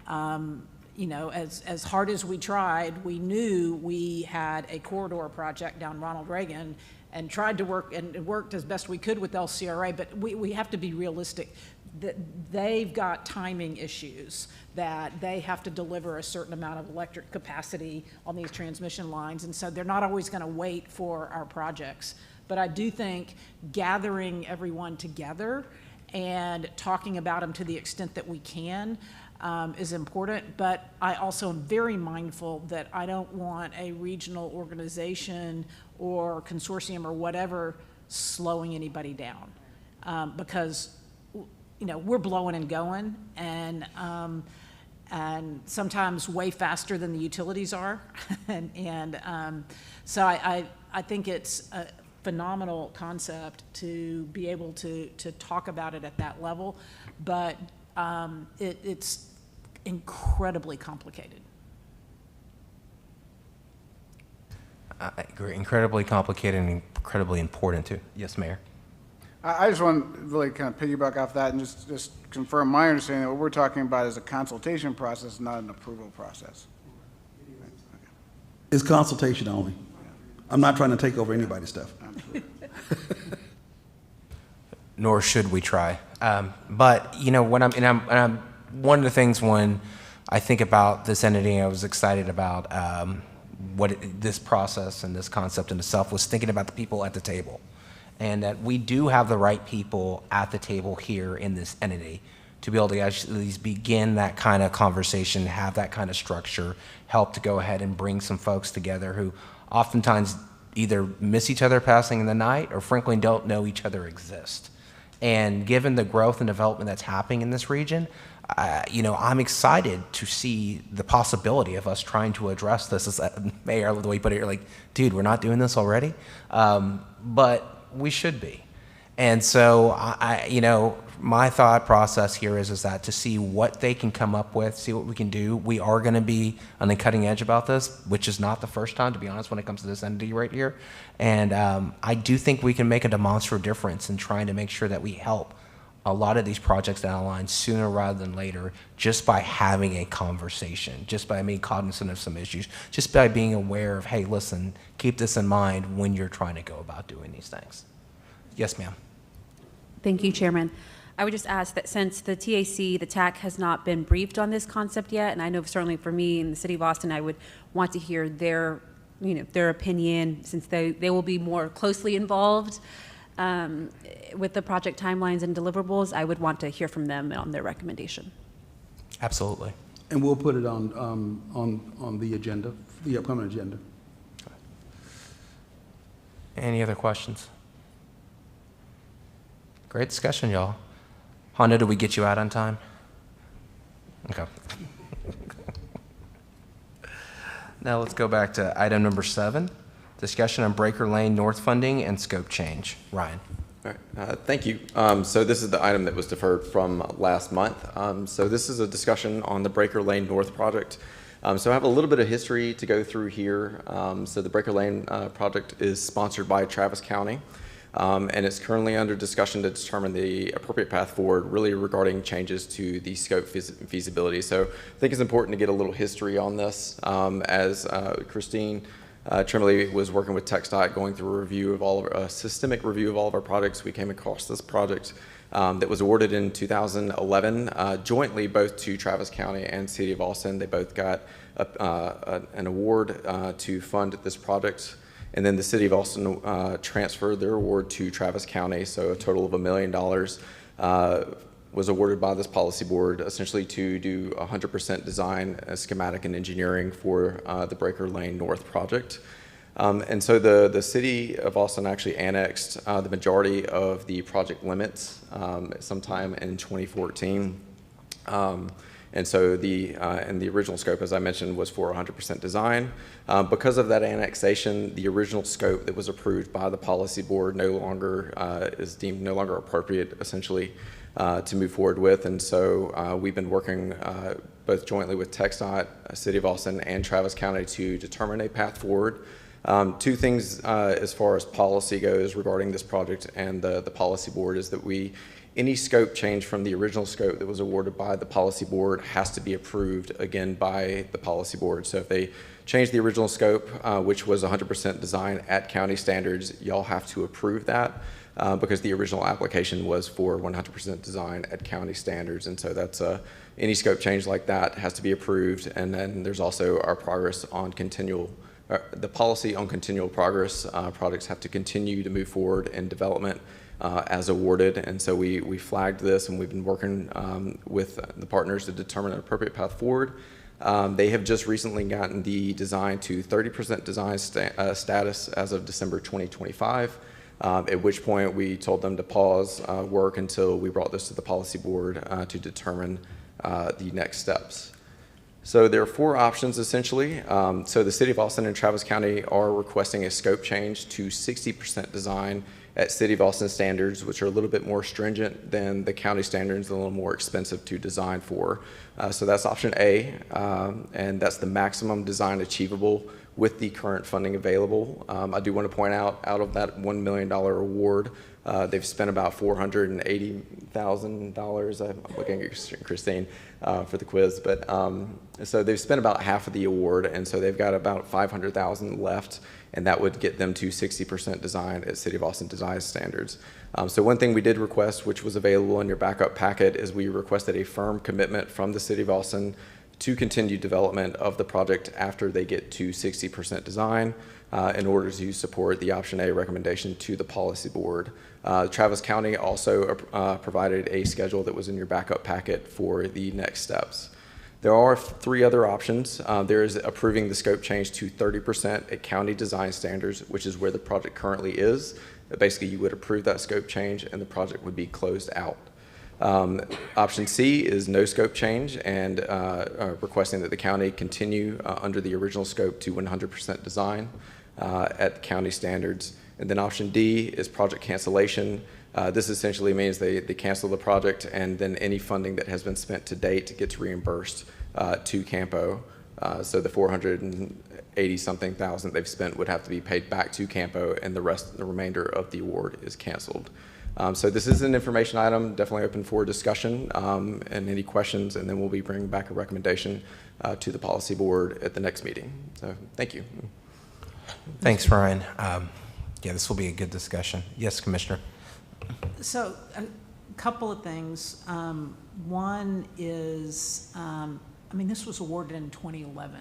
as hard as we tried, we knew we had a corridor project down Ronald Reagan and tried to work, and it worked as best we could with LCRA, but we have to be realistic. That they've got timing issues, that they have to deliver a certain amount of electric capacity on these transmission lines, and so they're not always going to wait for our projects. But I do think gathering everyone together and talking about them to the extent that we can is important, but I also am very mindful that I don't want a regional organization or consortium or whatever slowing anybody down, because we're blowing and going, and sometimes way faster than the utilities are. So I think it's a phenomenal concept to be able to talk about it at that level, but it's incredibly complicated. I agree. Incredibly complicated and incredibly important, too. Yes, Mayor. I just want to really kind of piggyback off that and just confirm my understanding that what we're talking about is a consultation process, not an approval process. It's consultation only. I'm not trying to take over anybody's stuff. Nor should we try. But one of the things when I think about this entity, I was excited about this process and this concept in itself, was thinking about the people at the table. And that we do have the right people at the table here in this entity to be able to actually begin that kind of conversation, have that kind of structure, help to go ahead and bring some folks together who oftentimes either miss each other passing in the night or frankly don't know each other exist. And given the growth and development that's happening in this region, I'm excited to see the possibility of us trying to address this. As Mayor, the way you put it, you're like, dude, we're not doing this already? But we should be. And so, my thought process here is that to see what they can come up with, see what we can do. We are going to be on the cutting edge about this, which is not the first time, to be honest, when it comes to this entity right here. And I do think we can make a demonstrable difference in trying to make sure that we help a lot of these projects down the line sooner rather than later, just by having a conversation, just by being cognizant of some issues, just by being aware of, hey, listen, keep this in mind when you're trying to go about doing these things. Yes, ma'am. Thank you, Chairman. I would just ask that since the TAC, the TAC has not been briefed on this concept yet, and I know certainly for me in the city of Austin, I would want to hear their, their opinion, since they will be more closely involved with the project timelines and deliverables. I would want to hear from them on their recommendation. Absolutely. And we'll put it on the agenda, the upcoming agenda. Any other questions? Great discussion, y'all. Hondo, did we get you out on time? Okay. Now let's go back to item number 7, discussion on Breaker Lane North funding and scope change. Ryan. All right, thank you. So this is the item that was deferred from last month. So this is a discussion on the Breaker Lane North project. So I have a little bit of history to go through here. So the Breaker Lane project is sponsored by Travis County, and it's currently under discussion to determine the appropriate path forward, really regarding changes to the scope feasibility. So I think it's important to get a little history on this. As Christine Trimley was working with TxDOT, going through a systemic review of all of our projects, we came across this project that was awarded in 2011 jointly both to Travis County and City of Austin. They both got an award to fund this project. And then the City of Austin transferred their award to Travis County, so a total of $1 million was awarded by this policy board, essentially to do 100% design, schematic, and engineering for the Breaker Lane North project. And so the City of Austin actually annexed the majority of the project limits sometime in 2014. And so and the original scope, as I mentioned, was for 100% design. Because of that annexation, the original scope that was approved by the policy board is deemed no longer appropriate, essentially, to move forward with. And so we've been working both jointly with TxDOT, City of Austin, and Travis County to determine a path forward. Two things as far as policy goes regarding this project and the policy board is that any scope change from the original scope that was awarded by the policy board has to be approved again by the policy board. So if they change the original scope, which was 100% design at county standards, y'all have to approve that because the original application was for 100% design at county standards. And so that's any scope change like that has to be approved. And then there's also our progress on the policy on continual progress. Projects have to continue to move forward in development as awarded. And so we flagged this, and we've been working with the partners to determine an appropriate path forward. They have just recently gotten the design to 30% design status as of December 2025, at which point we told them to pause work until we brought this to the policy board to determine the next steps. So there are 4 options essentially. So the City of Austin and Travis County are requesting a scope change to 60% design at City of Austin standards, which are a little bit more stringent than the county standards, and a little more expensive to design for. So that's option A, and that's the maximum design achievable with the current funding available. I do want to point out of that $1 million award, they've spent about $480,000. I'm looking at Christine for the quiz, but so they've spent about half of the award, and so they've got about $500,000 left, and that would get them to 60% design at City of Austin design standards. So one thing we did request, which was available in your backup packet, is we requested a firm commitment from the City of Austin to continue development of the project after they get to 60% design in order to support the option A recommendation to the policy board. Travis County also provided a schedule that was in your backup packet for the next steps. There are 3 other options. There is approving the scope change to 30% at county design standards, which is where the project currently is. Basically, you would approve that scope change and the project would be closed out. Option C is no scope change and requesting that the county continue under the original scope to 100% design at county standards. And then option D is project cancellation. This essentially means they cancel the project, and then any funding that has been spent to date gets reimbursed to CAMPO. So the $480-something thousand they've spent would have to be paid back to CAMPO, and the remainder of the award is canceled. So this is an information item, definitely open for discussion and any questions, and then we'll be bringing back a recommendation to the policy board at the next meeting. So thank you. Thanks, Ryan. Yeah, this will be a good discussion. Yes, Commissioner. So couple of things. One is, this was awarded in 2011.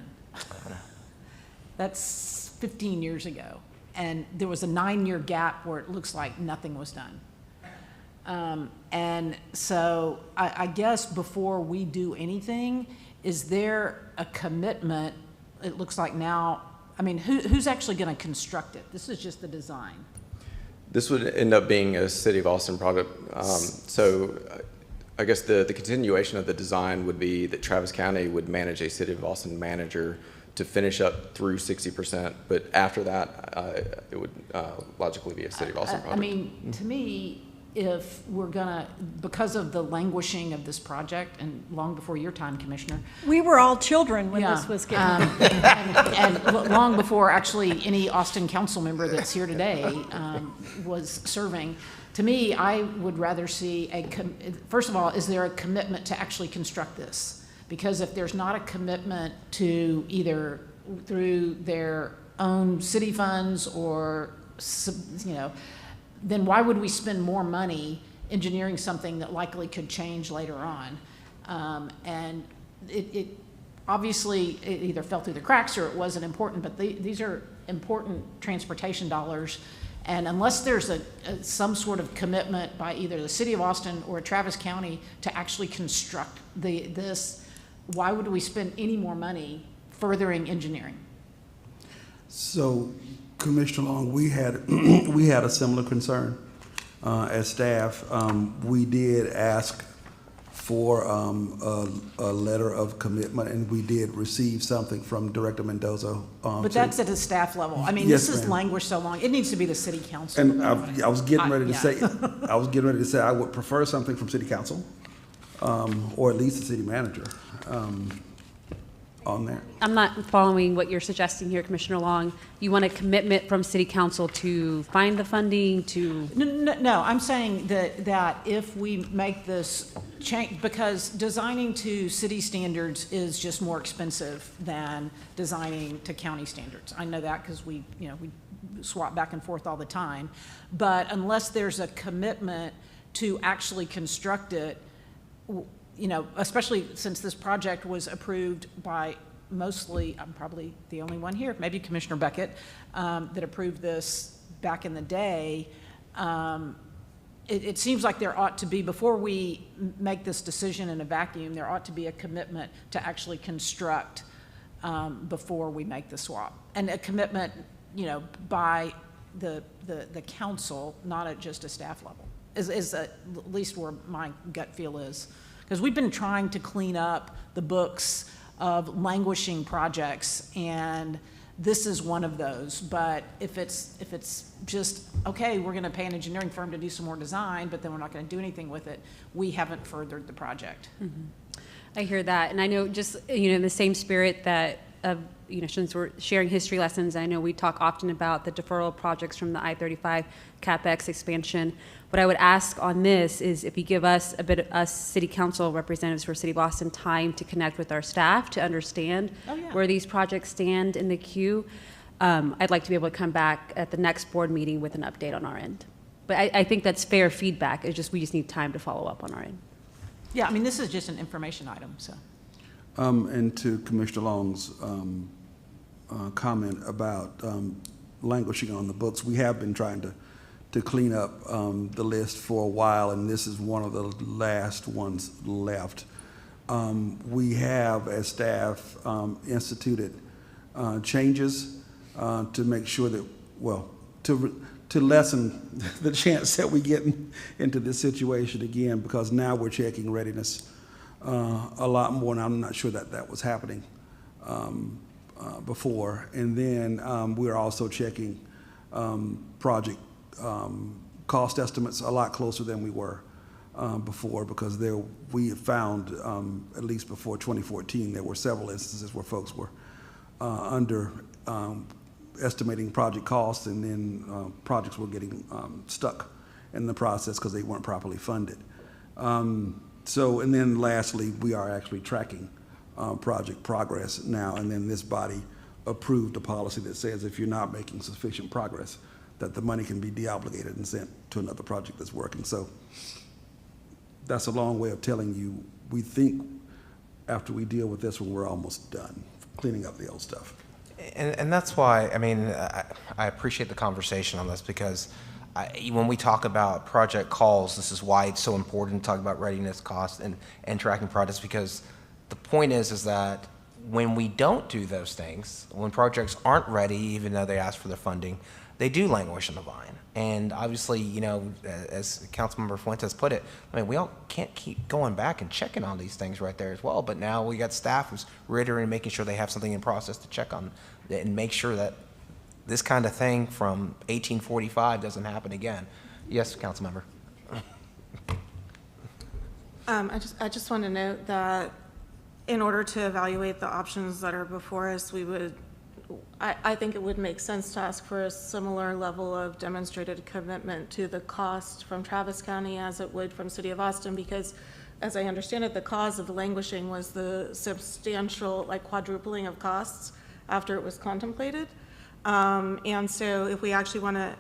That's 15 years ago. And there was a 9-year gap where it looks like nothing was done. And so I guess before we do anything, is there a commitment? It looks like now, who's actually going to construct it? This is just the design. This would end up being a City of Austin product. So I guess the continuation of the design would be that Travis County would manage a City of Austin manager to finish up through 60%, but after that, it would logically be a City of Austin project. To me, if we're gonna, because of the languishing of this project, and long before your time, Commissioner. We were all children when Yeah, this was getting. and long before actually any Austin council member that's here today was serving. To me, I would rather see first of all, is there a commitment to actually construct this? Because if there's not a commitment to either through their own city funds or, then why would we spend more money engineering something that likely could change later on? And it obviously, it either fell through the cracks or it wasn't important, but these are important transportation dollars. And unless there's some sort of commitment by either the City of Austin or Travis County to actually construct this, why would we spend any more money furthering engineering? So, Commissioner Long, we had a similar concern as staff. We did ask for a letter of commitment, and we did receive something from Director Mendoza. But that's at a staff level. Yes, this has ma'am. languished so long. It needs to be the City Council. And I was getting ready to Yeah. say I would prefer something from City Council, or at least the city manager on there. I'm not following what you're suggesting here, Commissioner Long. You want a commitment from City Council to find the funding, to? No, I'm saying that if we make this change, because designing to city standards is just more expensive than designing to county standards. I know that because we swap back and forth all the time. But unless there's a commitment to actually construct it, especially since this project was approved by mostly, I'm probably the only one here, maybe Commissioner Beckett, that approved this back in the day. It seems like there ought to be, before we make this decision in a vacuum, there ought to be a commitment to actually construct before we make the swap. And a commitment, by the council, not at just a staff level, is at least where my gut feel is. Because we've been trying to clean up the books of languishing projects, and this is one of those. But if it's just, okay, we're going to pay an engineering firm to do some more design, but then we're not going to do anything with it, we haven't furthered the project. Mm-hmm. I hear that, and I know just, in the same spirit that since we're sharing history lessons, I know we talk often about the deferral of projects from the I-35 CapEx expansion. What I would ask on this is if you give us us City Council representatives for City of Austin time to connect with our staff to understand where these projects stand in the queue. I'd like to be able to come back at the next board meeting with an update on our end. But I think that's fair feedback. It's just we just need time to follow up on our end. Yeah, this is just an information item, so. And to Commissioner Long's comment about languishing on the books, we have been trying to clean up the list for a while, and this is one of the last ones left. We have, as staff, instituted changes to make sure that, to lessen the chance that we get into this situation again, because now we're checking readiness a lot more, and I'm not sure that was happening before. And then we're also checking project cost estimates a lot closer than we were before, because we have found, at least before 2014, there were several instances where folks were estimating project costs, and then projects were getting stuck in the process because they weren't properly funded. And then lastly, we are actually tracking project progress now, and then this body approved a policy that says if you're not making sufficient progress, that the money can be deobligated and sent to another project that's working. So that's a long way of telling you, we think after we deal with this one, we're almost done cleaning up the old stuff. And that's why, I mean, I appreciate the conversation on this, because when we talk about project calls, this is why it's so important to talk about readiness, cost, and tracking projects, because the point is that when we don't do those things, when projects aren't ready, even though they ask for the funding, they do languish on the vine. And obviously, you know, as Councilmember Fuentes put it, I mean, we all can't keep going back and checking on these things right there as well. But now we got staff who's reiterating, making sure they have something in process to check on and make sure that this kind of thing from 1845 doesn't happen again. Yes, Councilmember. I just want to note that in order to evaluate the options that are before us, I think it would make sense to ask for a similar level of demonstrated commitment to the cost from Travis County as it would from City of Austin, because as I understand it, the cause of the languishing was the substantial, like, quadrupling of costs after it was contemplated. And so if we actually want to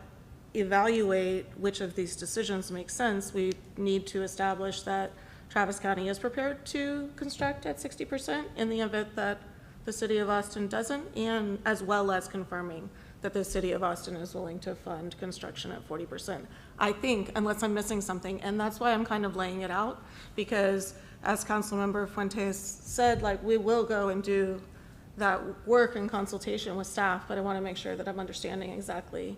evaluate which of these decisions make sense, we need to establish that Travis County is prepared to construct at 60% in the event that the City of Austin doesn't, and as well as confirming that the City of Austin is willing to fund construction at 40%. I think, unless I'm missing something, and that's why I'm kind of laying it out, because as Councilmember Fuentes said, like, we will go and do that work in consultation with staff, but I want to make sure that I'm understanding exactly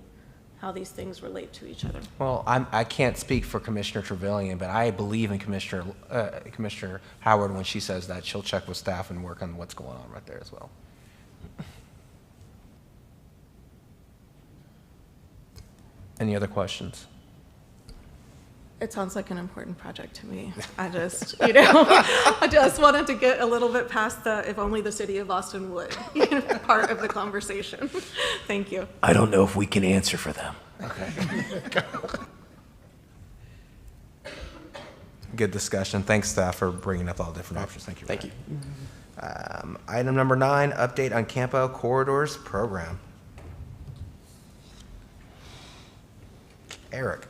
how these things relate to each other. Well, I can't speak for Commissioner Trevelyan, but I believe in Commissioner Howard when she says that she'll check with staff and work on what's going on right there as well. Any other questions? It sounds like an important project to me. I just, I just wanted to get a little bit past the if only the City of Austin would part of the conversation. Thank you. I don't know if we can answer for them. Okay. Good discussion. Thanks, staff, for bringing up all the different options. Thank you. Thank you. Item number 9, update on CAMPO Corridors Program. Eric.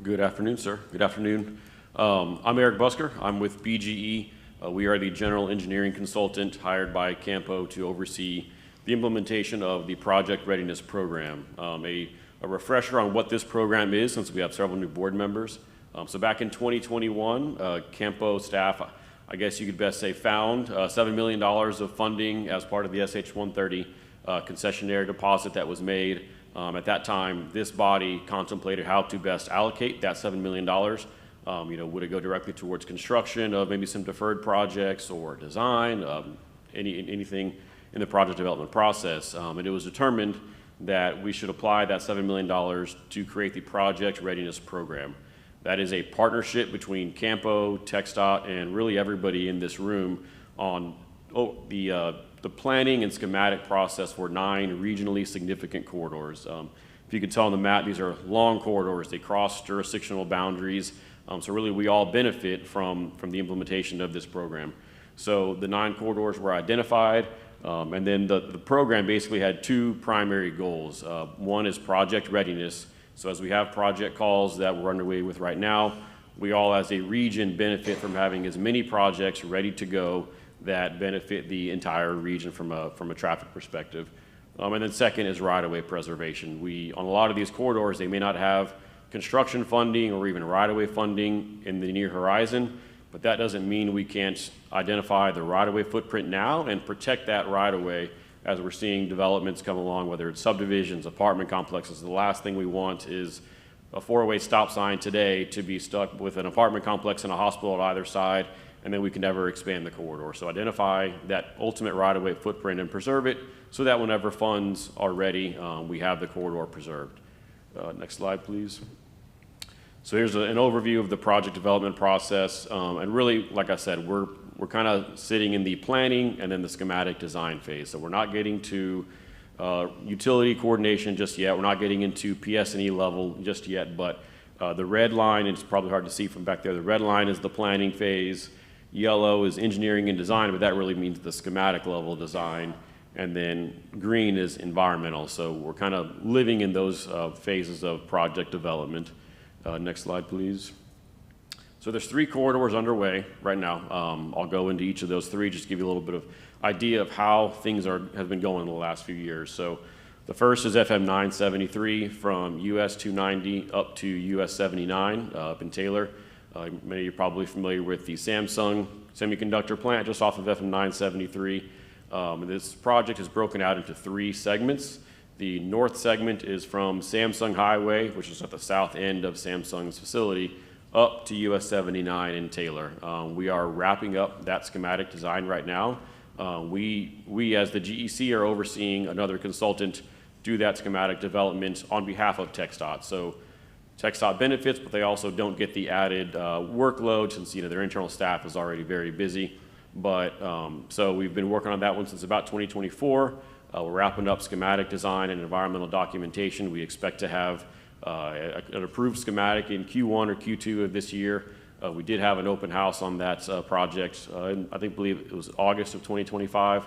Good afternoon, sir. Good afternoon. I'm Eric Busker. I'm with BGE. We are the general engineering consultant hired by CAMPO to oversee the implementation of the Project Readiness Program. A refresher on what this program is, since we have several new board members. So back in 2021, CAMPO staff, I guess you could best say, found $7 million of funding as part of the SH-130 concessionaire deposit that was made. At that time, this body contemplated how to best allocate that $7 million. Would it go directly towards construction of maybe some deferred projects or design, anything in the project development process? And it was determined that we should apply that $7 million to create the Project Readiness Program. That is a partnership between CAMPO, TxDOT, and really everybody in this room on the planning and schematic process for 9 regionally significant corridors. If you can tell on the map, these are long corridors. They cross jurisdictional boundaries. So really, we all benefit from the implementation of this program. So the 9 corridors were identified, and then the program basically had 2 primary goals. One is project readiness. So as we have project calls that we're underway with right now, we all as a region benefit from having as many projects ready to go that benefit the entire region from a traffic perspective. And then second is right-of-way preservation. On a lot of these corridors, they may not have construction funding or even right-of-way funding in the near horizon, but that doesn't mean we can't identify the right-of-way footprint now and protect that right-of-way as we're seeing developments come along, whether it's subdivisions, apartment complexes. The last thing we want is a 4-way stop sign today to be stuck with an apartment complex and a hospital at either side, and then we can never expand the corridor. So identify that ultimate right-of-way footprint and preserve it so that whenever funds are ready, we have the corridor preserved. Next slide, please. So here's an overview of the project development process. And really, like I said, we're kind of sitting in the planning and then the schematic design phase. So we're not getting to utility coordination just yet. We're not getting into PS&E level just yet, but the red line, it's probably hard to see from back there, the red line is the planning phase. Yellow is engineering and design, but that really means the schematic level design. And then green is environmental. So we're kind of living in those phases of project development. Next slide, please. So there's 3 corridors underway right now. I'll go into each of those 3, just to give you a little bit of idea of how things have been going in the last few years. So the first is FM 973 from US 290 up to US 79 up in Taylor. Many of you are probably familiar with the Samsung semiconductor plant just off of FM 973. This project is broken out into 3 segments. The north segment is from Samsung Highway, which is at the south end of Samsung's facility, up to US 79 in Taylor. We are wrapping up that schematic design right now. We as the GEC are overseeing another consultant do that schematic development on behalf of TxDOT. So TxDOT benefits, but they also don't get the added workload since their internal staff is already very busy. But so we've been working on that one since about 2024. We're wrapping up schematic design and environmental documentation. We expect to have an approved schematic in Q1 or Q2 of this year. We did have an open house on that project. I believe it was August of 2025.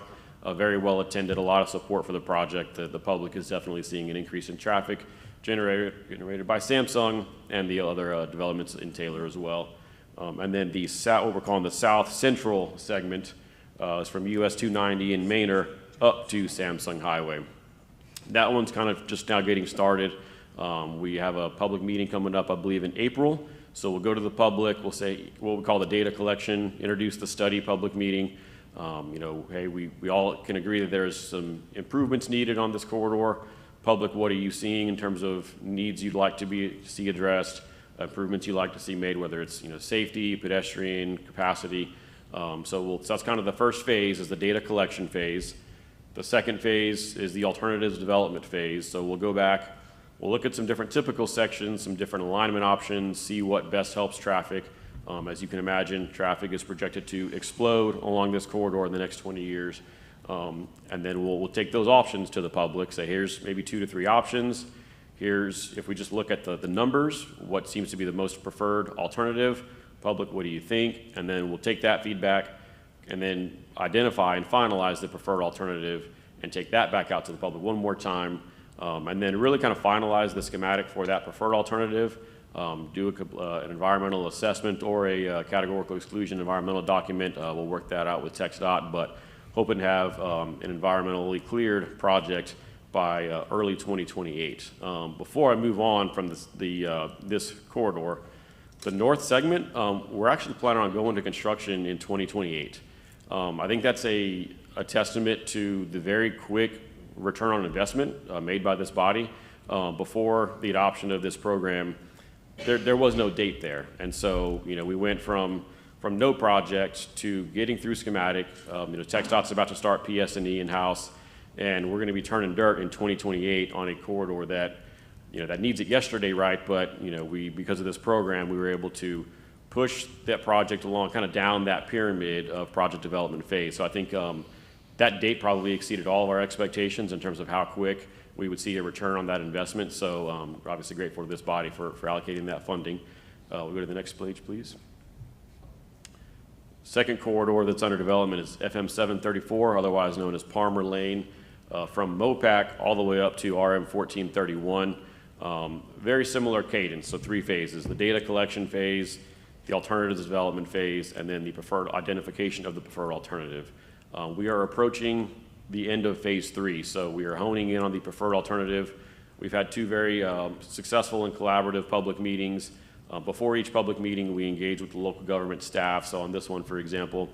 Very well attended, a lot of support for the project. The public is definitely seeing an increase in traffic generated by Samsung and the other developments in Taylor as well. And then what we're calling the South Central segment is from US 290 in Manor up to Samsung Highway. That one's kind of just now getting started. We have a public meeting coming up, I believe, in April. So we'll go to the public, we'll say what we call the data collection, introduce the study public meeting. Hey, we all can agree that there's some improvements needed on this corridor. Public, what are you seeing in terms of needs you'd like to see addressed, improvements you'd like to see made, whether it's safety, pedestrian, capacity. So that's kind of the first phase is the data collection phase. The second phase is the alternatives development phase. So we'll go back, we'll look at some different typical sections, some different alignment options, see what best helps traffic. As you can imagine, traffic is projected to explode along this corridor in the next 20 years. And then we'll take those options to the public, say here's maybe 2 to 3 options. Here's, if we just look at the numbers, what seems to be the most preferred alternative. Public, what do you think? And then we'll take that feedback and then identify and finalize the preferred alternative and take that back out to the public one more time. And then really kind of finalize the schematic for that preferred alternative, do an environmental assessment or a categorical exclusion environmental document. We'll work that out with TxDOT, but hoping to have an environmentally cleared project by early 2028. Before I move on from this corridor, the north segment, we're actually planning on going to construction in 2028. I think that's a testament to the very quick return on investment made by this body. Before the adoption of this program, there was no date there. And so, we went from no project to getting through schematic. TxDOT's about to start PS&E in-house, and we're going to be turning dirt in 2028 on a corridor that, that needs it yesterday, right? But, because of this program, we were able to push that project along kind of down that pyramid of project development phase. So I think that date probably exceeded all of our expectations in terms of how quick we would see a return on that investment. So we're obviously grateful to this body for allocating that funding. We'll go to the next page, please. Second corridor that's under development is FM 734, otherwise known as Palmer Lane, from Mopac all the way up to RM 1431. Very similar cadence, so 3 phases: the data collection phase, the alternatives development phase, and then the preferred identification of the preferred alternative. We are approaching the end of phase 3, so we are honing in on the preferred alternative. We've had 2 very successful and collaborative public meetings. Before each public meeting, we engage with the local government staff. So on this one, for example,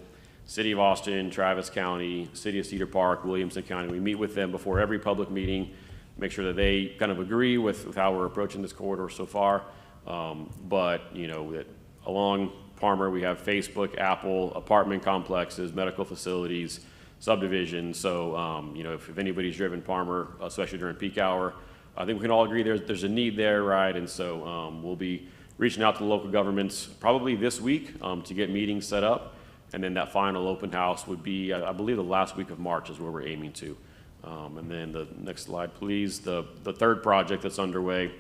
City of Austin, Travis County, City of Cedar Park, Williamson County, we meet with them before every public meeting, make sure that they kind of agree with how we're approaching this corridor so far. But, that along Palmer, we have Facebook, Apple, apartment complexes, medical facilities, subdivisions. So, if anybody's driven Palmer, especially during peak hour, I think we can all agree there's a need there, right? And so we'll be reaching out to the local governments probably this week to get meetings set up. And then that final open house would be, I believe, the last week of March is where we're aiming to. And then the next slide, please. The third project that's underway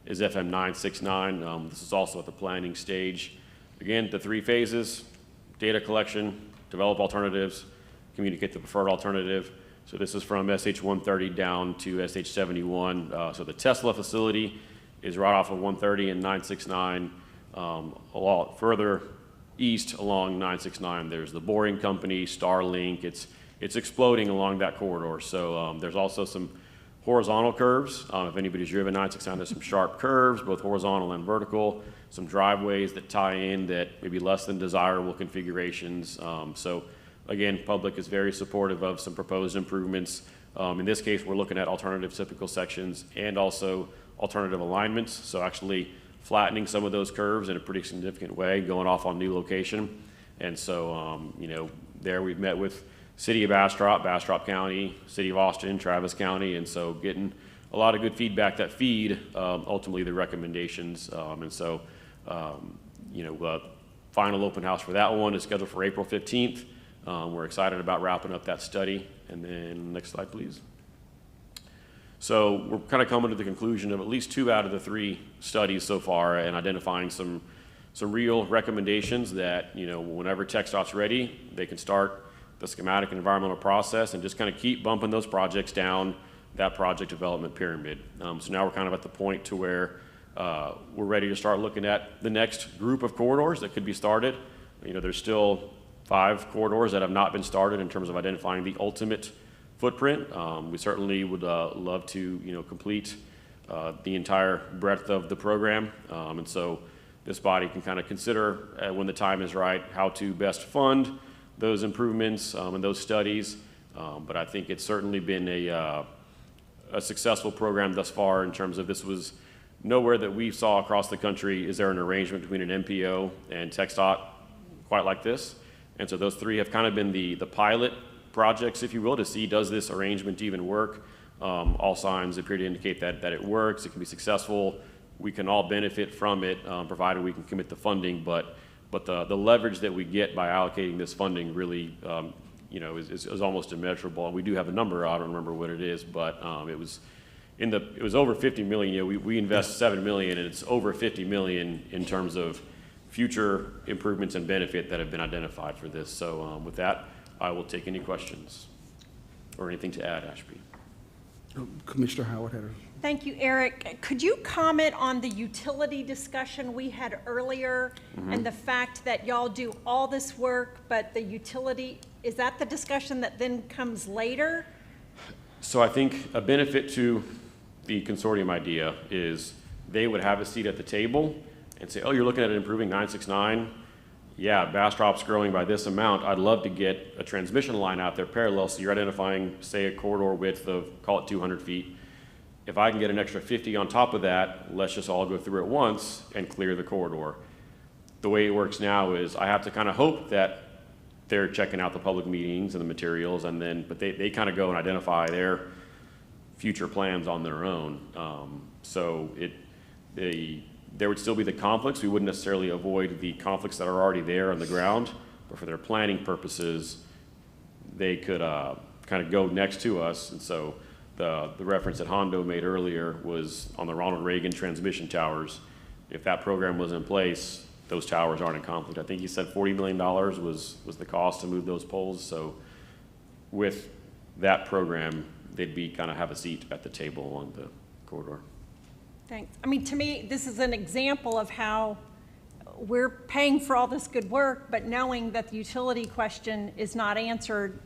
is FM 969. This is also at the planning stage. Again, the 3 phases: data collection, develop alternatives, communicate the preferred alternative. So this is from SH 130 down to SH 71. So the Tesla facility is right off of 130 and 969. A lot further east along 969, there's the Boring Company, Starlink. It's exploding along that corridor. So there's also some horizontal curves. If anybody's driven 969, there's some sharp curves, both horizontal and vertical, some driveways that tie in that maybe less than desirable configurations. So again, public is very supportive of some proposed improvements. In this case, we're looking at alternative typical sections and also alternative alignments. So actually flattening some of those curves in a pretty significant way, going off on new location. And so, you know, there we've met with City of Bastrop County, City of Austin, Travis County, and so getting a lot of good feedback that feed ultimately the recommendations. And so, you know, final open house for that one is scheduled for April 15th. We're excited about wrapping up that study. And then next slide, please. So we're kind of coming to the conclusion of at least 2 out of the 3 studies so far and identifying some real recommendations that, you know, whenever TxDOT's ready, they can start the schematic and environmental process and just kind of keep bumping those projects down that project development pyramid. So now we're kind of at the point to where we're ready to start looking at the next group of corridors that could be started. You know, there's still 5 corridors that have not been started in terms of identifying the ultimate footprint. We certainly would love to, you know, complete the entire breadth of the program. And so this body can kind of consider when the time is right how to best fund those improvements and those studies. But I think it's certainly been a successful program thus far in terms of this was nowhere that we saw across the country is there an arrangement between an MPO and TxDOT quite like this. And so those 3 have kind of been the pilot projects, if you will, to see does this arrangement even work. All signs appear to indicate that it works, it can be successful, we can all benefit from it, provided we can commit the funding, but the leverage that we get by allocating this funding really you know, is almost immeasurable. And we do have a number, I don't remember what it is, but it was over 50 million. You know, we invest 7 million and it's over 50 million in terms of future improvements and benefit that have been identified for this. So with that, I will take any questions or anything to add, Ashby. Commissioner Howard had Thank you, Eric. Could you comment on the utility discussion we had earlier and the fact that y'all do all this work, but the utility, is that the discussion that then comes later? So I think a benefit to the consortium idea is they would have a seat at the table and say, oh, you're looking at improving 969. Yeah, Bastrop's growing by this amount. I'd love to get a transmission line out there parallel. So you're identifying, say, a corridor width of, call it 200 feet. If I can get an extra 50 on top of that, let's just all go through it once and clear the corridor. The way it works now is I have to kind of hope that they're checking out the public meetings and the materials, and then, but they kind of go and identify their future plans on their own. So there would still be the conflicts. We wouldn't necessarily avoid the conflicts that are already there on the ground, but for their planning purposes, they could kind of go next to us. And so the reference that Hondo made earlier was on the Ronald Reagan transmission towers. If that program was in place, those towers aren't in conflict. I think he said $40 million was the cost to move those poles. So with that program, they'd be kind of have a seat at the table along the corridor. Thanks. I mean, to me, this is an example of how we're paying for all this good work, but knowing that the utility question is not answered.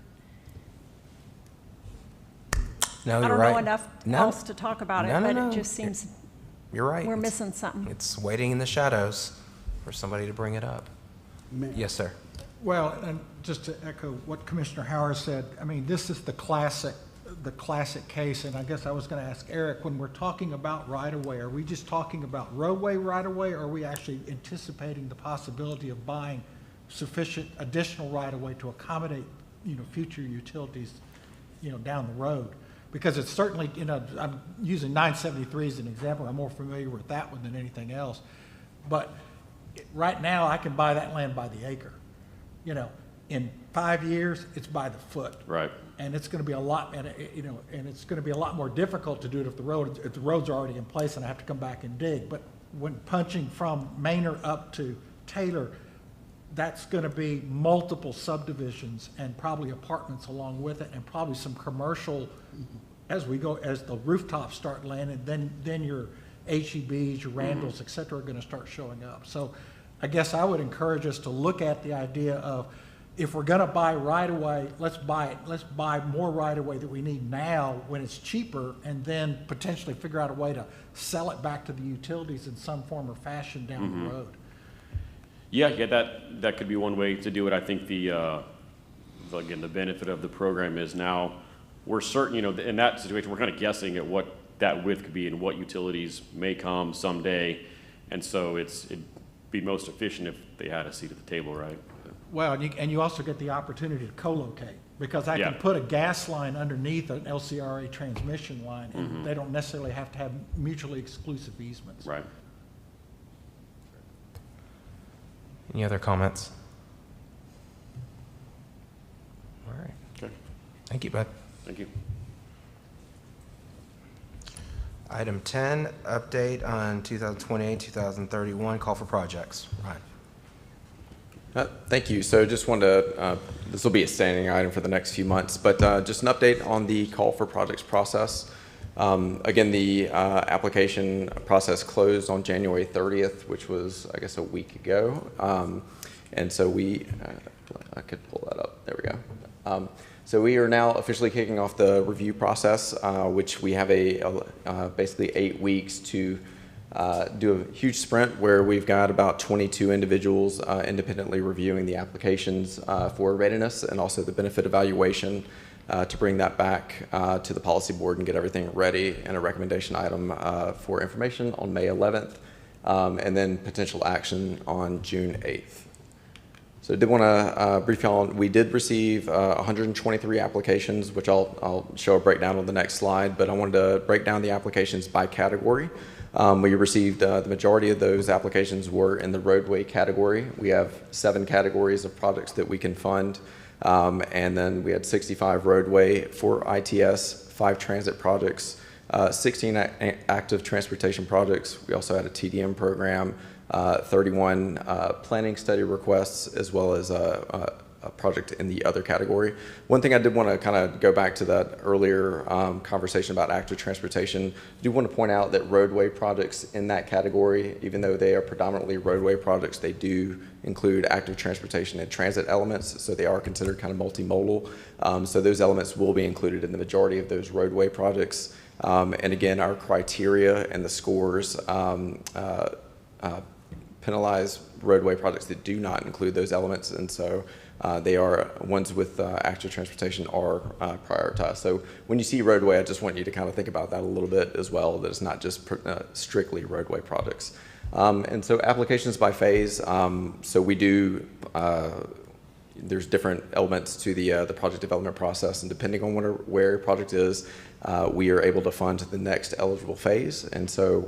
No, I you're don't right. know enough else to talk about it, but it just seems you're right. We're missing something. It's waiting in the shadows for somebody to bring it up. Yes, sir. Well, and just to echo what Commissioner Howard said, I mean, this is the classic case, and I guess I was going to ask Eric, when we're talking about right-of-way, are we just talking about roadway right-of-way, or are we actually anticipating the possibility of buying sufficient additional right-of-way to accommodate, you know, future utilities, you know, down the road? Because it's certainly, you know, I'm using 973 as an example. I'm more familiar with that one than anything else. But right now, I can buy that land by the acre. You know, in 5 years, it's by the foot. Right. And it's going to be a lot, and you know, and it's going to be a lot more difficult to do it if the roads are already in place and I have to come back and dig. But when punching from Manor up to Taylor, that's going to be multiple subdivisions and probably apartments along with it, and probably some commercial as we go, as the rooftops start landing. Then you're HEBs, your Randalls, et cetera, are going to start showing up. So I guess I would encourage us to look at the idea of, if we're going to buy right away, let's buy it. Let's buy more right away that we need now when it's cheaper, and then potentially figure out a way to sell it back to the utilities in some form or fashion down the road. Yeah, that could be one way to do it. I think again, the benefit of the program is now we're certain, in that situation, we're kind of guessing at what that width could be and what utilities may come someday. And so it'd be most efficient if they had a seat at the table, right? Well, and you also get the opportunity to co-locate, because I can Yeah. put a gas line underneath an LCRA transmission line, and they don't necessarily have to have mutually exclusive easements. Right. Any other comments? All right. Okay. Thank you, Bud. Thank you. Item 10, update on 2028-2031 call for projects. Ryan. Thank you. So just wanted to, this will be a standing item for the next few months, but just an update on the call for projects process. Again, the application process closed on January 30th, which was, I guess, a week ago. And so I could pull that up. There we go. So we are now officially kicking off the review process, which we have basically 8 weeks to do a huge sprint where we've got about 22 individuals independently reviewing the applications for readiness and also the benefit evaluation to bring that back to the policy board and get everything ready and a recommendation item for information on May 11th, and then potential action on June 8th. So I did want to brief you on, we did receive 123 applications, which I'll show a breakdown on the next slide, but I wanted to break down the applications by category. We received, the majority of those applications were in the roadway category. We have 7 categories of projects that we can fund. And then we had 65 roadway, 4 ITS, 5 transit projects, 16 active transportation projects. We also had a TDM program, 31 planning study requests, as well as a project in the other category. One thing I did want to kind of go back to that earlier conversation about active transportation. I do want to point out that roadway projects in that category, even though they are predominantly roadway projects, they do include active transportation and transit elements, so they are considered kind of multimodal. So those elements will be included in the majority of those roadway projects. And again, our criteria and the scores penalize roadway projects that do not include those elements, and so they are ones with active transportation are prioritized. So when you see roadway, I just want you to kind of think about that a little bit as well, that it's not just strictly roadway projects. And so applications by phase, so we do, there's different elements to the project development process, and depending on where a project is, we are able to fund the next eligible phase. And so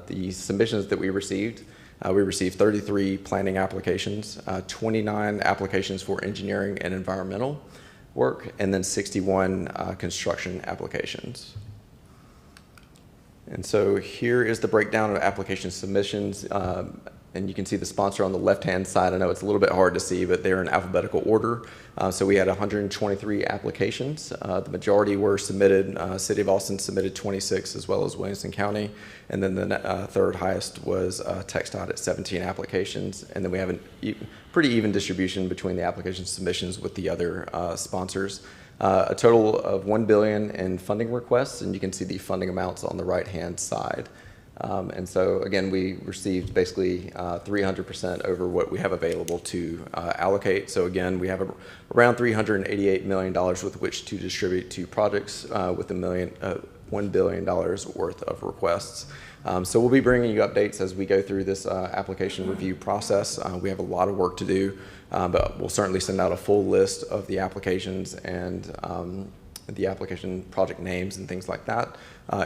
the submissions that we received 33 planning applications, 29 applications for engineering and environmental work, and then 61 construction applications. And so here is the breakdown of application submissions. And you can see the sponsor on the left-hand side. I know it's a little bit hard to see, but they're in alphabetical order. So we had 123 applications. The majority were submitted. City of Austin submitted 26, as well as Williamson County. And then the third highest was TxDOT at 17 applications. And then we have a pretty even distribution between the application submissions with the other sponsors. A total of $1 billion in funding requests, and you can see the funding amounts on the right-hand side. And so, again, we received basically 300% over what we have available to allocate. So, again, we have around $388 million with which to distribute to projects with $1 billion worth of requests. So we'll be bringing you updates as we go through this application review process. We have a lot of work to do, but we'll certainly send out a full list of the applications and the application project names and things like that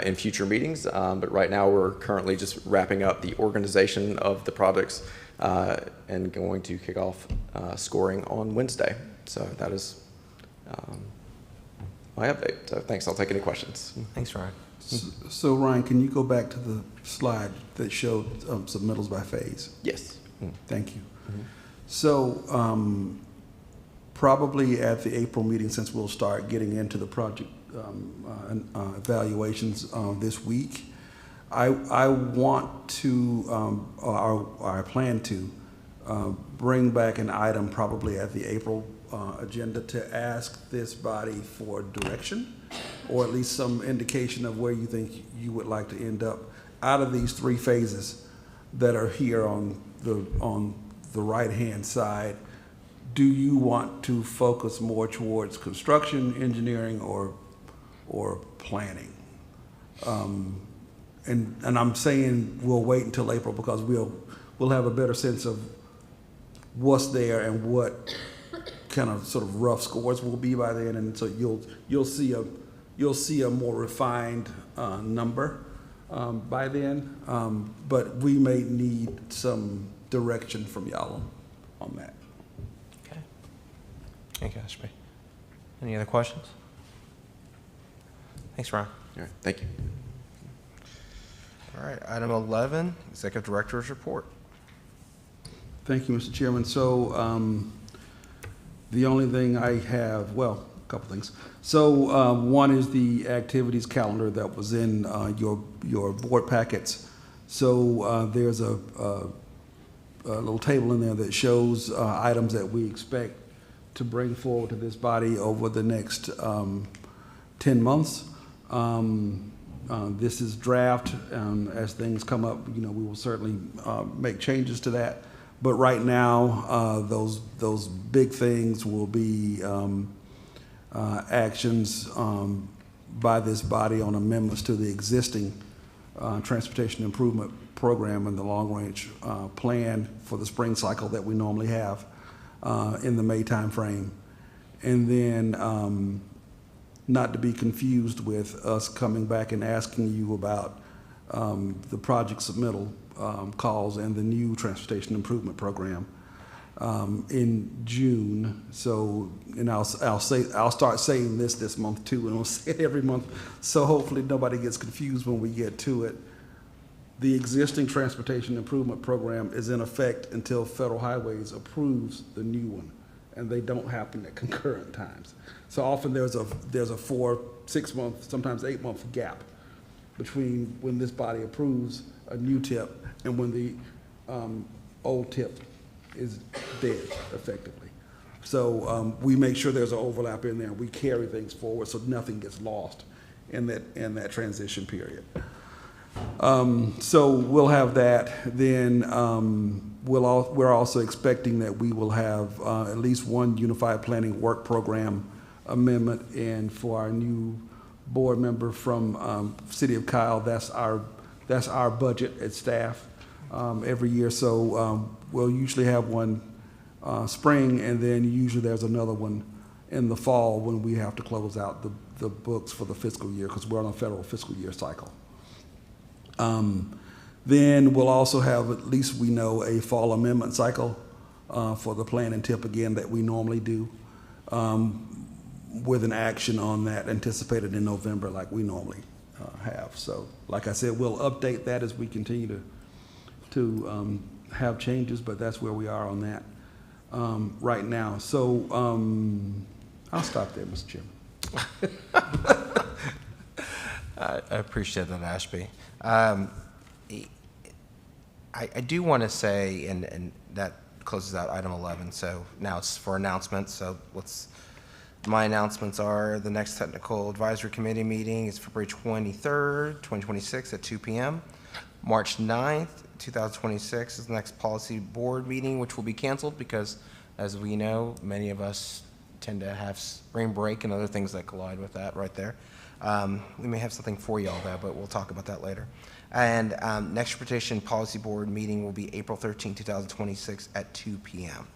in future meetings. But right now we're currently just wrapping up the organization of the projects and going to kick off scoring on Wednesday. So that is my update. So thanks. I'll take any questions. Thanks, Ryan. So Ryan, can you go back to the slide that showed submittals by phase? Yes. Thank you. So probably at the April meeting, since we'll start getting into the project evaluations this week, I want to, or I plan to, bring back an item probably at the April agenda to ask this body for direction, or at least some indication of where you think you would like to end up out of these three phases that are here on the right-hand side. Do you want to focus more towards construction, engineering, or planning? And I'm saying we'll wait until April because we'll have a better sense of what's there and what kind of sort of rough scores will be by then, and so you'll see a more refined number by then. But we may need some direction from y'all on that. Okay. Thank you, Ashby. Any other questions? Thanks, Ryan. All right, thank you. All right, item 11, Executive Director's Report. Thank you, Mr. Chairman. So the only thing I have, well, a couple things. So one is the activities calendar that was in your board packets. So there's a little table in there that shows items that we expect to bring forward to this body over the next 10 months. This is draft. As things come up, we will certainly make changes to that. But right now, those big things will be actions by this body on amendments to the existing transportation improvement program and the long-range plan for the spring cycle that we normally have in the May timeframe. And then not to be confused with us coming back and asking you about the project submittal calls and the new transportation improvement program in June. So, and I'll start saying this month too, and I'll say it every month. So hopefully nobody gets confused when we get to it. The existing transportation improvement program is in effect until Federal Highways approves the new one, and they don't happen at concurrent times. So often there's a 4, 6 month, sometimes 8 month gap between when this body approves a new tip and when the old tip is dead, effectively. So we make sure there's an overlap in there. We carry things forward so nothing gets lost in that transition period. So we'll have that. Then we're also expecting that we will have at least one unified planning work program amendment, and for our new board member from City of Kyle, that's our budget at staff every year. So we'll usually have one spring, and then usually there's another one in the fall when we have to close out the books for the fiscal year because we're on a federal fiscal year cycle. Then we'll also have, at least we know, a fall amendment cycle for the plan and tip again that we normally do, with an action on that anticipated in November like we normally have. So like I said, we'll update that as we continue to have changes, but that's where we are on that right now. So I'll stop there, Mr. Chairman. I appreciate that, Ashby. I do want to say, and that closes out item 11, so now it's for announcements. So my announcements are the next technical advisory committee meeting is February 23rd, 2026 at 2 p.m. March 9th, 2026 is the next policy board meeting, which will be canceled because, as we know, many of us tend to have spring break and other things that collide with that right there. We may have something for y'all though, but we'll talk about that later. And next transportation policy board meeting will be April 13, 2026 at 2 p.m.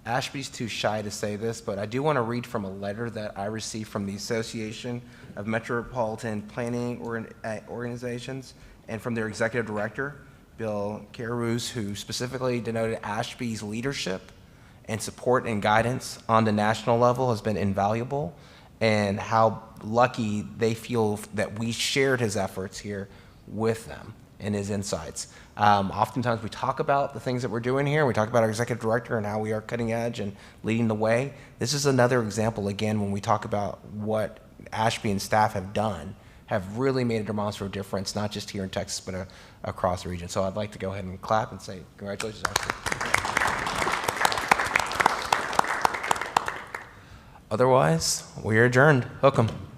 Ashby's too shy to say this, but I do want to read from a letter that I received from the Association of Metropolitan Planning Organizations and from their executive director, Bill Carruth, who specifically denoted Ashby's leadership and support and guidance on the national level has been invaluable, and how lucky they feel that we shared his efforts here with them and his insights. Oftentimes we talk about the things that we're doing here. We talk about our executive director and how we are cutting edge and leading the way. This is another example, again, when we talk about what Ashby and staff have done, have really made a demonstrable difference, not just here in Texas, but across the region. So I'd like to go ahead and clap and say congratulations, Ashley. Otherwise, we are adjourned. Welcome.